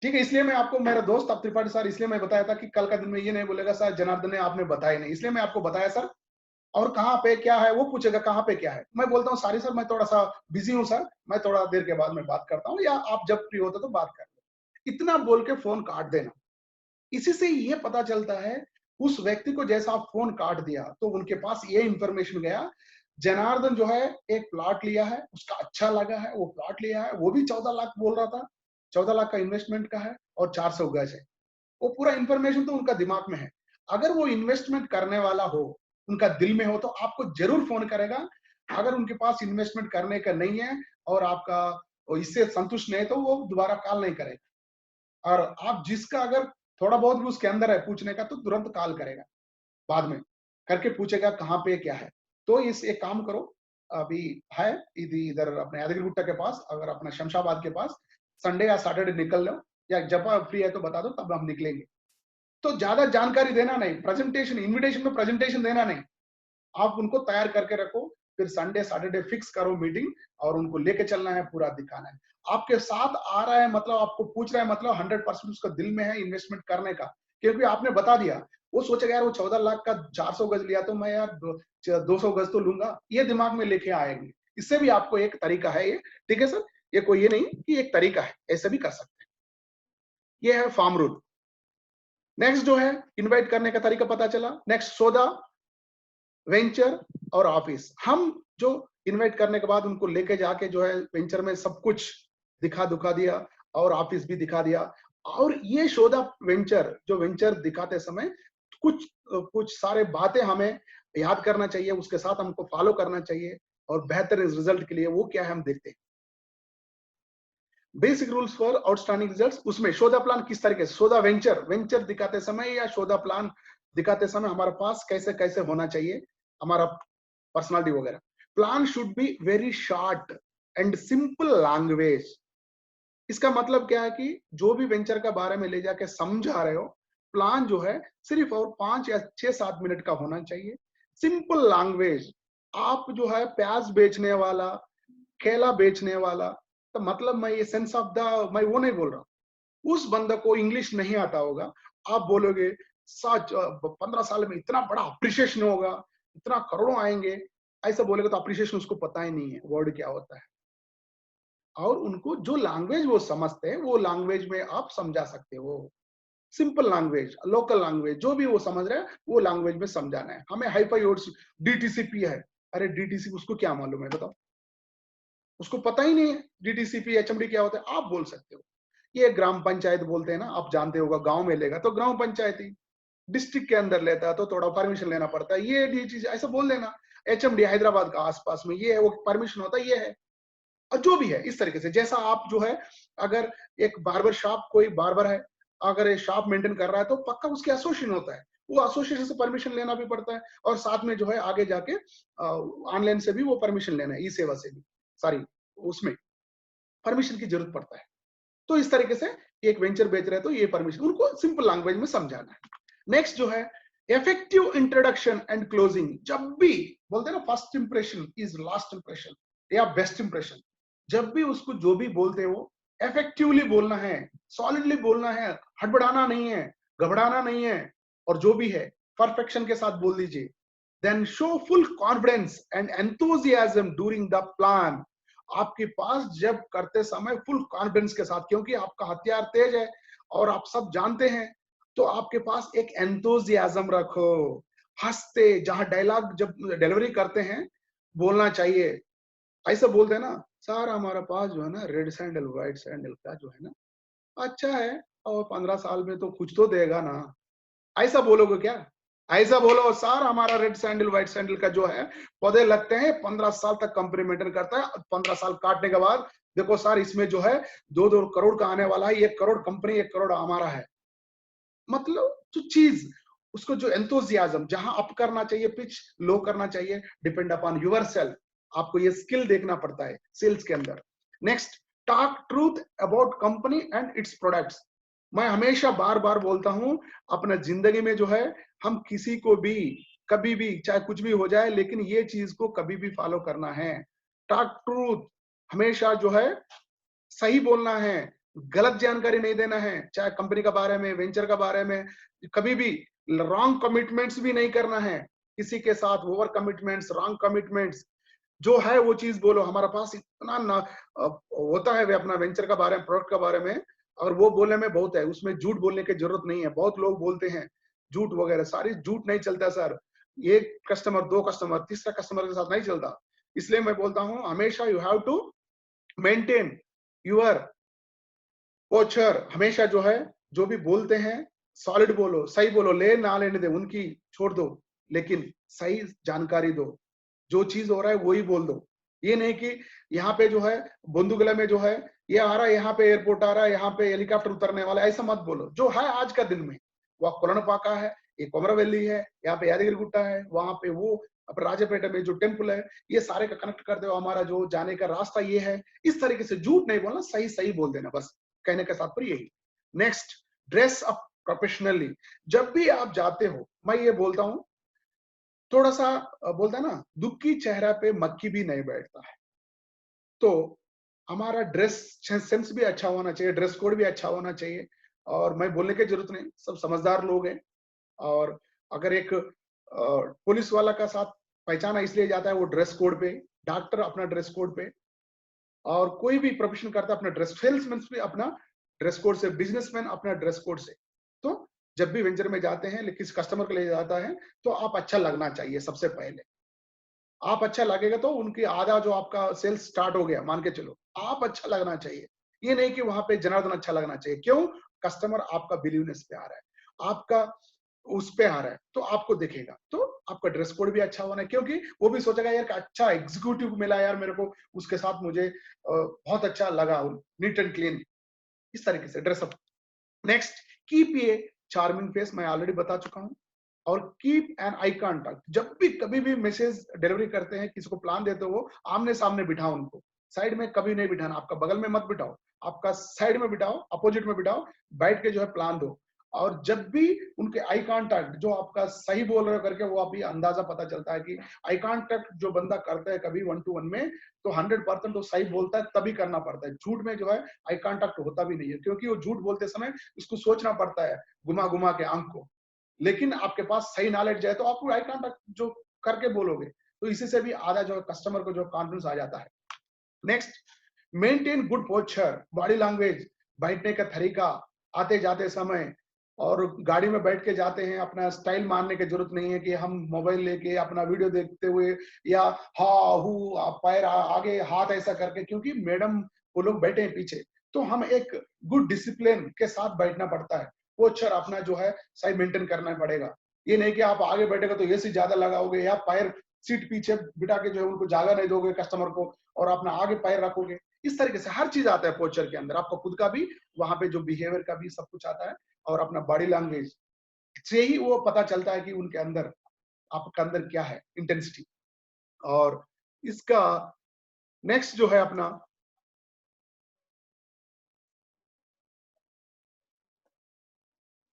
ठीक है, इसलिए मैं आपको, मेरा दोस्त अब त्रिपाठी सर, इसलिए मैं बताया था कि कल का दिन में ये नहीं बोलेगा सर जनार्दन ने आपने बताया नहीं, इसलिए मैं आपको बताया सर। और कहाँ पे क्या है वो पूछेगा, कहाँ पे क्या है, मैं बोलता हूँ सॉरी सर मैं थोड़ा सा बिजी हूँ सर, मैं थोड़ा देर के बाद में बात करता हूँ, या आप जब फ्री होते तो बात कर लो, इतना बोल के फोन काट देना। इसी से ये पता चलता है उस व्यक्ति को, जैसा आप फोन काट दिया तो उनके पास ये इंफॉर्मेशन गया, जनार्दन जो है एक प्लॉट लिया है, उसका अच्छा लगा है, वो प्लॉट लिया है, वो भी 14 लाख बोल रहा था, 14 लाख का इन्वेस्टमेंट का है और 400 गज है। वो पूरा इंफॉर्मेशन तो उनका दिमाग में है। अगर वो इन्वेस्टमेंट करने वाला हो, उनका दिल में हो, तो आपको जरूर फोन करेगा। अगर उनके पास इन्वेस्टमेंट करने का नहीं है और आपका इससे संतुष्ट नहीं है, तो वो दोबारा कॉल नहीं करेगा। और आप जिसका अगर थोड़ा बहुत भी उसके अंदर है पूछने का, तो तुरंत कॉल करेगा, बाद में करके पूछेगा कहाँ पे क्या है। तो इस एक काम करो, अभी है इधर अपने यादगिरी गुट्टा के पास, अगर अपना शमशाबाद के पास, संडे या सैटरडे निकल लो, या जब फ्री है तो बता दो, तब हम निकलेंगे। तो ज्यादा जानकारी देना नहीं, प्रेजेंटेशन, इनविटेशन में प्रेजेंटेशन देना नहीं, आप उनको तैयार करके रखो, फिर संडे सैटरडे फिक्स करो मीटिंग, और उनको लेके चलना है, पूरा दिखाना है। आपके साथ आ रहा है मतलब, आपको पूछ रहा है मतलब 100% उसका दिल में है इन्वेस्टमेंट करने का, क्योंकि आपने बता दिया। वो सोचेगा यार वो 14 लाख का 400 गज लिया, तो मैं यार 200 गज तो लूंगा, ये दिमाग में लेके आएंगे। इससे भी आपको एक तरीका है ये, ठीक है सर, ये कोई ये नहीं कि एक तरीका है, ऐसे भी कर सकते हैं। ये है फार्म रूल। नेक्स्ट जो है इनवाइट करने का तरीका पता चला। नेक्स्ट सौदा, वेंचर और ऑफिस। हम जो इनवाइट करने के बाद उनको लेके जाके जो है वेंचर में सब कुछ दिखा दुखा दिया, और ऑफिस भी दिखा दिया। और ये सौदा वेंचर, जो वेंचर दिखाते समय कुछ कुछ सारे बातें हमें याद करना चाहिए, उसके साथ हमको फॉलो करना चाहिए, और बेहतर रिजल्ट के लिए वो क्या है हम देखते हैं। Basic rules for outstanding results, उसमें सौदा प्लान किस तरीके से, सौदा वेंचर दिखाते समय या सौदा प्लान दिखाते समय हमारे पास कैसे कैसे होना चाहिए, हमारा पर्सनालिटी वगैरह। Plan should be very short and simple language. इसका मतलब क्या है कि जो भी वेंचर के बारे में ले जाके समझा रहे हो, प्लान जो है सिर्फ और 5 या 6-7 मिनट का होना चाहिए। Simple language. आप जो है प्याज बेचने वाला, केला बेचने वाला, तो मतलब मैं ये सेंस ऑफ द, मैं वो नहीं बोल रहा, उस बंदे को इंग्लिश नहीं आता होगा, आप बोलोगे 15 साल में इतना बड़ा अप्रिशिएशन होगा, इतना करोड़ों आएंगे, ऐसा बोलेगा तो अप्रिशिएशन उसको पता ही नहीं है वर्ड क्या होता है। और उनको जो लैंग्वेज वो समझते हैं, वो लैंग्वेज में आप समझा सकते हो। सिंपल लैंग्वेज, लोकल लैंग्वेज, जो भी वो समझ रहे हैं वो लैंग्वेज में समझाना है हमें। हाईफाई वर्ड्स, डीटीसीपी है, अरे डीटीसी उसको क्या मालूम है बताओ, उसको पता ही नहीं है डीटीसीपी एचएमडी क्या होता है। आप बोल सकते हो ये ग्राम पंचायत बोलते हैं ना, आप जानते होगा, गांव में लेगा तो ग्राम पंचायती, डिस्ट्रिक्ट के अंदर लेता है तो थोड़ा परमिशन लेना पड़ता है, ये चीज ऐसा बोल देना। एचएमडी हैदराबाद का आसपास में ये है, वो परमिशन होता है, ये है। और जो भी है इस तरीके से, जैसा आप जो है, अगर एक बार्बर शॉप, कोई बार्बर है, अगर ये शॉप मेंटेन कर रहा है तो पक्का उसके एसोसिएशन होता है, वो एसोसिएशन से परमिशन लेना भी पड़ता है, और साथ में जो है आगे जाके ऑनलाइन से भी वो परमिशन लेना है, ई सेवा से भी, सॉरी, उसमें परमिशन की जरूरत पड़ता है। तो इस तरीके से एक वेंचर बेच रहे हैं तो ये परमिशन उनको सिंपल लैंग्वेज में समझाना है। नेक्स्ट जो है इफेक्टिव इंट्रोडक्शन एंड क्लोजिंग। जब भी बोलते हैं ना, first impression is last impression या बेस्ट इंप्रेशन, जब भी उसको जो भी बोलते हो इफेक्टिवली बोलना है, सॉलिडली बोलना है, हड़बड़ाना नहीं है, घबराना नहीं है, और जो भी है परफेक्शन के साथ बोल दीजिए। Then show full confidence and enthusiasm during the plan. आपके पास जब करते समय फुल कॉन्फिडेंस के साथ, क्योंकि आपका हथियार तेज है और आप सब जानते हैं, तो आपके पास एक एंथुसियाज्म रखो। हंसते, जहां डायलॉग जब डिलीवरी करते हैं बोलना चाहिए, ऐसा बोलते हैं ना, सर हमारा पास जो है ना रेड सैंडल व्हाइट सैंडल का जो है ना अच्छा है, और 15 साल में तो कुछ तो देगा ना, ऐसा बोलोगे क्या? ऐसा बोलो, सर हमारा रेड सैंडल व्हाइट सैंडल का जो है पौधे लगते हैं, 15 साल तक कंपनी मेंटेन करता है, 15 साल काटने के बाद देखो सर इसमें जो है 2-2 करोड़ का आने वाला है, 1 करोड़ कंपनी, 1 करोड़ हमारा है। मतलब जो चीज, उसको जो एंथुसियाज्म, जहां अप करना चाहिए पिच, लो करना चाहिए, डिपेंड अपॉन यूर सेल्फ। आपको ये स्किल देखना पड़ता है सेल्स के अंदर। Next, talk truth about company and its products. मैं हमेशा बार बार बोलता हूं, अपना जिंदगी में जो है हम किसी को भी कभी भी चाहे कुछ भी हो जाए, लेकिन ये चीज को कभी भी फॉलो करना है। टॉक ट्रूथ, हमेशा जो है सही बोलना है, गलत जानकारी नहीं देना है, चाहे कंपनी के बारे में, वेंचर के बारे में। कभी भी रॉन्ग कमिटमेंट्स भी नहीं करना है किसी के साथ, ओवर कमिटमेंट्स, रॉन्ग कमिटमेंट्स। जो है वो चीज बोलो। हमारे पास इतना होता है वे अपना वेंचर का बारे में, प्रोडक्ट के बारे में, और वो बोलने में बहुत है, उसमें झूठ बोलने की जरूरत नहीं है। बहुत लोग बोलते हैं झूठ वगैरह, सारी झूठ नहीं चलता सर। एक कस्टमर, दो कस्टमर, तीसरा कस्टमर के साथ नहीं चलता। इसलिए मैं बोलता हूं हमेशा you have to maintain your posture. हमेशा जो है, जो भी बोलते हैं सॉलिड बोलो, सही बोलो, ले ना लेने दे उनकी छोड़ दो, लेकिन सही जानकारी दो। जो चीज हो रहा है वही बोल दो। ये नहीं कि यहाँ पे जो है बंदूकला में जो है ये आ रहा है, यहाँ पे एयरपोर्ट आ रहा है, यहाँ पे हेलीकॉप्टर उतरने वाला है, ऐसा मत बोलो। जो है आज का दिन में, वह कोलनपाका है, ये कोमरवेली है, यहाँ पे यादगिरी गुट्टा है, वहां पे वो अपने राजापेटे में जो टेम्पल है, ये सारे का कनेक्ट कर दो। हमारा जो जाने का रास्ता ये है। इस तरीके से झूठ नहीं बोलना, सही सही बोल देना, बस कहने का तात्पर्य यही। Next, dress up professionally. जब भी आप जाते हो, मैं ये बोलता हूँ, थोड़ा सा बोलता है ना, दुखी चेहरा पे मक्खी भी नहीं बैठता है। तो हमारा ड्रेस सेंस भी अच्छा होना चाहिए, ड्रेस कोड भी अच्छा होना चाहिए। और मैं बोलने की जरूरत नहीं, सब समझदार लोग हैं। और अगर एक पुलिस वाला का साथ पहचाना इसलिए जाता है वो ड्रेस कोड पे, डॉक्टर अपना ड्रेस कोड पे, और कोई भी प्रोफेशन करता है अपना ड्रेस, सेल्समैन भी अपना ड्रेस कोड से, बिजनेसमैन अपना ड्रेस कोड से। तो जब भी वेंचर में जाते हैं, किसी कस्टमर के लिए जाता है, तो आप अच्छा लगना चाहिए सबसे पहले। आप अच्छा लगेगा तो उनकी आधा जो आपका सेल्स स्टार्ट हो गया, मान के चलो। आप अच्छा लगना चाहिए, ये नहीं कि वहां पे जनार्दन अच्छा लगना चाहिए। क्यों? कस्टमर आपका बिलीवनेस पे आ रहा है, आपका उस पे आ रहा है, तो आपको देखेगा। तो आपका ड्रेस कोड भी अच्छा होना है, क्योंकि वो भी सोचेगा यार अच्छा एग्जीक्यूटिव मिला यार मेरे को, उसके साथ मुझे बहुत अच्छा लगा, नीट एंड क्लीन। इस तरीके से dress up. Next, keep a charming face, मैं ऑलरेडी बता चुका हूं। और कीप एन आई कांटेक्ट। जब भी कभी भी मैसेज डिलीवरी करते हैं, किसी को प्लान देते हो, आमने सामने बिठाओ उनको, साइड में कभी नहीं बिठाना। आपका बगल में मत बिठाओ, आपका साइड में बिठाओ, अपोजिट में बिठाओ, बैठ के जो है प्लान दो। और जब भी उनके आई कांटेक्ट जो आपका सही बोल रहे हो करके, वो अभी अंदाजा पता चलता है कि आई कांटेक्ट जो बंदा करता है कभी 1 to 1 में, तो 100% वो सही बोलता है, तभी करना पड़ता है। झूठ में जो है आई कांटेक्ट होता भी नहीं है, क्योंकि वो झूठ बोलते समय उसको सोचना पड़ता है घुमा घुमा के आंख को। लेकिन आपके पास सही नॉलेज है तो आप आई कांटेक्ट जो करके बोलोगे, तो इसी से भी आधा जो कस्टमर को जो कॉन्फिडेंस आ जाता है। Next, maintain good posture, body language, बैठने का तरीका, आते जाते समय। और गाड़ी में बैठ के जाते हैं, अपना स्टाइल मारने की जरूरत नहीं है कि हम मोबाइल लेके अपना वीडियो देखते हुए, या हा हु पैर आगे हाथ ऐसा करके, क्योंकि मैडम वो लोग बैठे हैं पीछे। तो हम एक गुड डिसिप्लिन के साथ बैठना पड़ता है। पोस्चर अपना जो है सही मेंटेन करना पड़ेगा। ये नहीं कि आप आगे बैठेगा तो एसी ज्यादा लगाओगे, या पैर सीट पीछे बिठा के जो है उनको जगह नहीं दोगे कस्टमर को, और अपना आगे पैर रखोगे। इस तरीके से हर चीज आता है पोस्चर के अंदर। आपका खुद का भी वहां पे जो बिहेवियर का भी सब कुछ आता है, और अपना बॉडी लैंग्वेज से ही वो पता चलता है कि उनके अंदर, आपके अंदर क्या है इंटेंसिटी। और इसका नेक्स्ट जो है अपना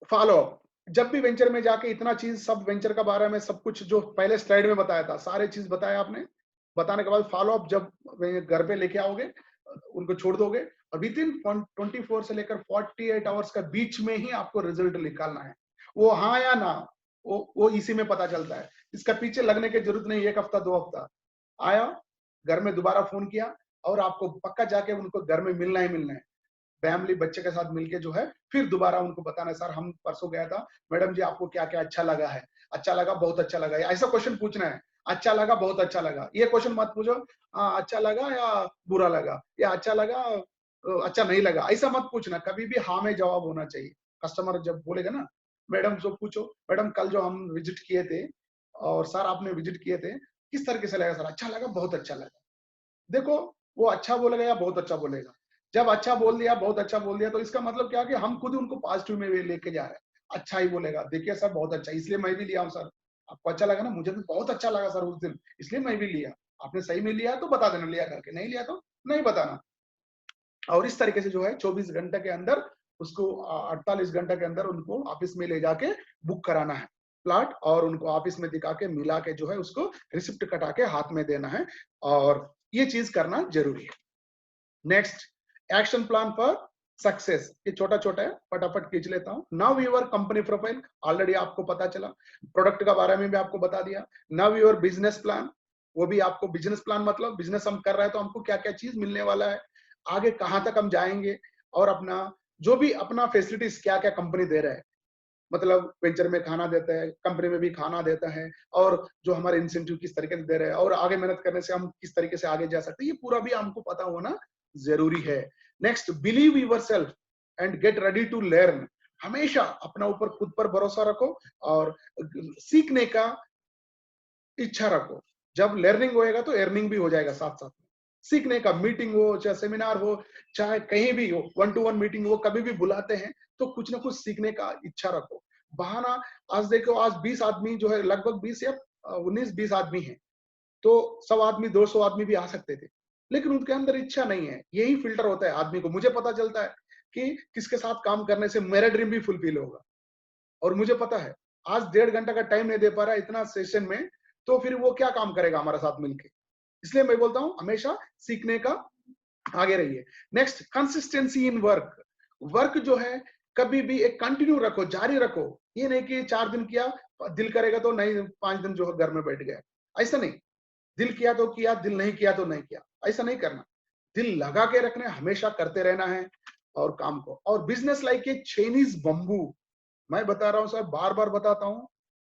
फॉलो अप। जब भी वेंचर में जाके इतना चीज, सब वेंचर का बारे में सब कुछ जो पहले स्लाइड में बताया था, सारे चीज बताया आपने। बताने के बाद फॉलो अप जब घर पे लेके आओगे, उनको छोड़ दोगे, और विद इन 24 से लेकर 48 आवर्स का बीच में ही आपको रिजल्ट निकालना है। वो हाँ या ना, वो इसी में पता चलता है। इसका पीछे लगने की जरूरत नहीं, 1 हफ्ता 2 हफ्ता। आया, घर में दोबारा फोन किया, और आपको पक्का जाके उनको घर में मिलना ही मिलना है। फैमिली बच्चे के साथ मिलके जो है फिर दोबारा उनको बताना है, सर हम परसों गया था, मैडम जी आपको क्या क्या अच्छा लगा है? अच्छा लगा, बहुत अच्छा लगा, ऐसा क्वेश्चन पूछना है। अच्छा लगा, बहुत अच्छा लगा, ये क्वेश्चन मत पूछो अच्छा लगा या बुरा लगा, या अच्छा लगा अच्छा नहीं लगा, ऐसा मत पूछना। कभी भी हाँ में जवाब होना चाहिए। कस्टमर जब बोलेगा ना, मैडम से पूछो, मैडम कल जो हम विजिट किए थे, और सर आपने विजिट किए थे, किस तरीके से लगा सर? अच्छा लगा, बहुत अच्छा लगा। देखो, वो अच्छा बोलेगा या बहुत अच्छा बोलेगा। जब अच्छा बोल दिया, बहुत अच्छा बोल दिया, तो इसका मतलब क्या कि हम खुद उनको पॉजिटिव में लेके जा रहे हैं। अच्छा ही बोलेगा, देखिए सर बहुत अच्छा, इसलिए मैं भी लिया हूँ सर। आपको अच्छा लगा ना? मुझे भी बहुत अच्छा लगा सर उस दिन, इसलिए मैं भी लिया। आपने सही में लिया तो बता देना लिया करके, नहीं लिया तो नहीं बताना। और इस तरीके से जो है 24 घंटे के अंदर उसको 48 घंटे के अंदर उनको ऑफिस में ले जाके बुक कराना है प्लाट, और उनको ऑफिस में दिखा के मिला के जो है उसको रिसिप्ट कटा के हाथ में देना है। और ये चीज करना जरूरी है। Next, action plan for success, ये छोटा छोटा है, फटाफट खींच लेता हूँ। Now your company profile, already आपको पता चला, प्रोडक्ट का बारे में भी आपको बता दिया। नाउ योर बिजनेस प्लान, वो भी आपको, बिजनेस प्लान मतलब बिजनेस हम कर रहे हैं तो हमको क्या क्या चीज मिलने वाला है, आगे कहाँ तक हम जाएंगे, और अपना जो भी अपना फैसिलिटीज क्या क्या कंपनी दे रहा है, मतलब वेंचर में खाना देता है, कंपनी में भी खाना देता है, और जो हमारे इंसेंटिव किस तरीके से दे रहे हैं, और आगे मेहनत करने से हम किस तरीके से आगे जा सकते हैं, ये पूरा भी हमको पता होना जरूरी है। Next, believe yourself and get ready to learn, हमेशा अपना ऊपर खुद पर भरोसा रखो और सीखने का इच्छा रखो। जब लर्निंग होएगा तो अर्निंग भी हो जाएगा साथ साथ में। सीखने का, मीटिंग हो चाहे सेमिनार हो चाहे कहीं भी हो, 1-to-1 मीटिंग हो, कभी भी बुलाते हैं तो कुछ ना कुछ सीखने का इच्छा रखो। बहाना, आज देखो, आज 20 आदमी जो है, लगभग 20 या 19-20 आदमी हैं, तो 100 आदमी 200 आदमी भी आ सकते थे, लेकिन उनके अंदर इच्छा नहीं है। यही फिल्टर होता है आदमी को। मुझे पता चलता है कि किसके साथ काम करने से मेरा ड्रीम भी फुलफिल होगा, और मुझे पता है आज 1.5 घंटा का टाइम नहीं दे पा रहा इतना सेशन में, तो फिर वो क्या काम करेगा हमारे साथ मिलके। इसलिए मैं बोलता हूं हमेशा सीखने का आगे रहिए। Next, consistency in work, work जो है कभी भी एक कंटिन्यू रखो, जारी रखो। ये नहीं कि 4 दिन किया, दिल करेगा तो नहीं, 5 दिन जो है घर में बैठ गया, ऐसा नहीं। दिल किया तो किया, दिल नहीं किया तो नहीं किया, ऐसा नहीं करना। दिल लगा के रखना, हमेशा करते रहना है और काम को। और business like a Chinese bamboo, मैं बता रहा हूं सर, बार बार बताता हूं,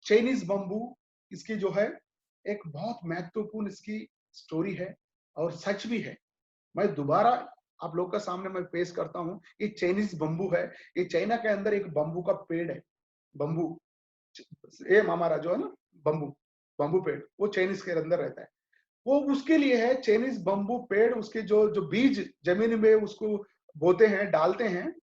चाइनीज बम्बू, इसकी जो है एक बहुत महत्वपूर्ण इसकी स्टोरी है और सच भी है। मैं दोबारा आप लोग का सामने मैं पेश करता हूं। ये चाइनीज बम्बू है, ये चाइना के अंदर एक बम्बू का पेड़ है। बम्बू, ये हमारा जो है ना बम्बू, बम्बू पेड़, वो चाइनीज के अंदर रहता है। वो उसके लिए है, चाइनीज बम्बू पेड़, उसके जो जो बीज जमीन में उसको बोते हैं, डालते हैं।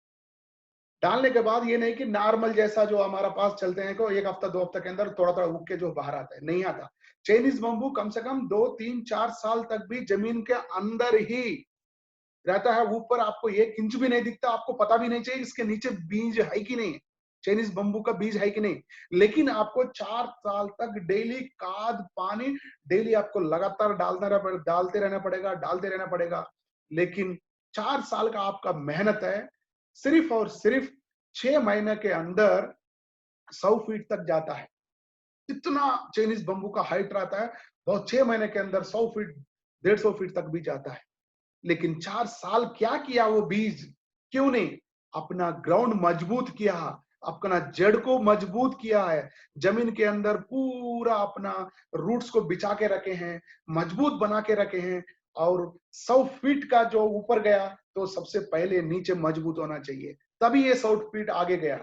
डालने के बाद ये नहीं कि नॉर्मल जैसा जो हमारा पास चलते हैं को 1 हफ्ता 2 हफ्ता के अंदर थोड़ा थोड़ा उग के जो बाहर आता है, नहीं आता। चाइनीज बम्बू कम से कम 2-3-4 साल तक भी जमीन के अंदर ही रहता है। ऊपर आपको 1 इंच भी नहीं दिखता, आपको पता भी नहीं चाहिए इसके नीचे बीज है कि नहीं, चाइनीज बम्बू का बीज है कि नहीं। लेकिन आपको 4 साल तक डेली खाद पानी डेली आपको लगातार डालते रहना पड़ेगा। लेकिन 4 साल का आपका मेहनत है, सिर्फ और सिर्फ 6 महीने के अंदर 100 फीट तक जाता है। इतना चाइनीज बम्बू का हाइट रहता है, बहुत 6 महीने के अंदर 100 फीट 150 फीट तक भी जाता है। लेकिन 4 साल क्या किया वो बीज, क्यों नहीं, अपना ग्राउंड मजबूत किया, अपना जड़ को मजबूत किया है, जमीन के अंदर पूरा अपना रूट्स को बिछा के रखे हैं, मजबूत बना के रखे हैं। और 100 फीट का जो ऊपर गया तो सबसे पहले नीचे मजबूत होना चाहिए, तभी ये 100 फीट आगे गया।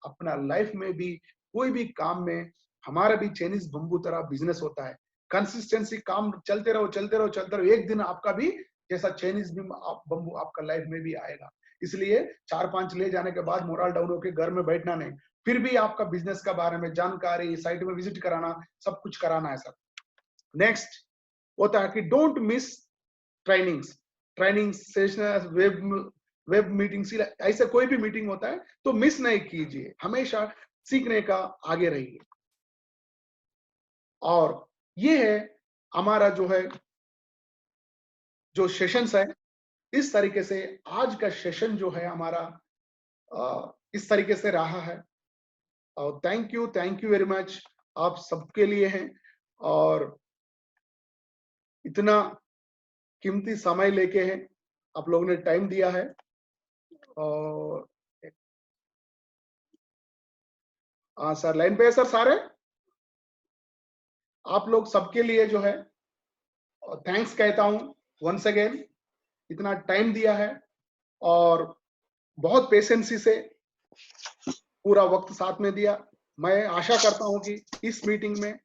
अपना लाइफ में भी, कोई भी काम में हमारा भी चाइनीज बम्बू तरह बिजनेस होता है। कंसिस्टेंसी, काम चलते रहो, एक दिन आपका भी जैसा चाइनीज बम्बू आपका लाइफ में भी आएगा। इसलिए 4-5 ले जाने के बाद मोरल डाउन होकर घर में बैठना नहीं, फिर भी आपका बिजनेस का बारे में जानकारी, साइट में विजिट कराना, सब कुछ कराना है सर। नेक्स्ट होता है कि don't miss training session, web meetings, ऐसे कोई भी मीटिंग होता है तो मिस नहीं कीजिए, हमेशा सीखने का आगे रहिए। और ये है हमारा जो है जो सेशंस है, इस तरीके से आज का सेशन जो है हमारा इस तरीके से रहा है। और थैंक यू वेरी मच आप सबके लिए हैं, और इतना कीमती समय लेके हैं आप लोगों ने टाइम दिया है। और सर लाइन पे है सर सारे, आप लोग सबके लिए जो है थैंक्स कहता हूं वंस अगेन, इतना टाइम दिया है और बहुत पेशेंसी से पूरा वक्त साथ में दिया। मैं आशा करता हूं कि इस मीटिंग में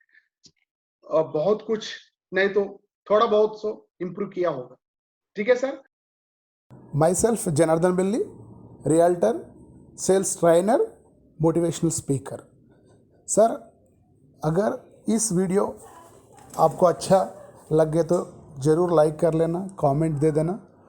बहुत कुछ नहीं तो थोड़ा बहुत सो इम्प्रूव किया होगा। ठीक है sir. Myself Janardhan Belli, realtor, sales trainer, motivational speaker. Sir अगर इस वीडियो आपको अच्छा लगे तो ज़रूर लाइक कर लेना, कमेंट दे देना।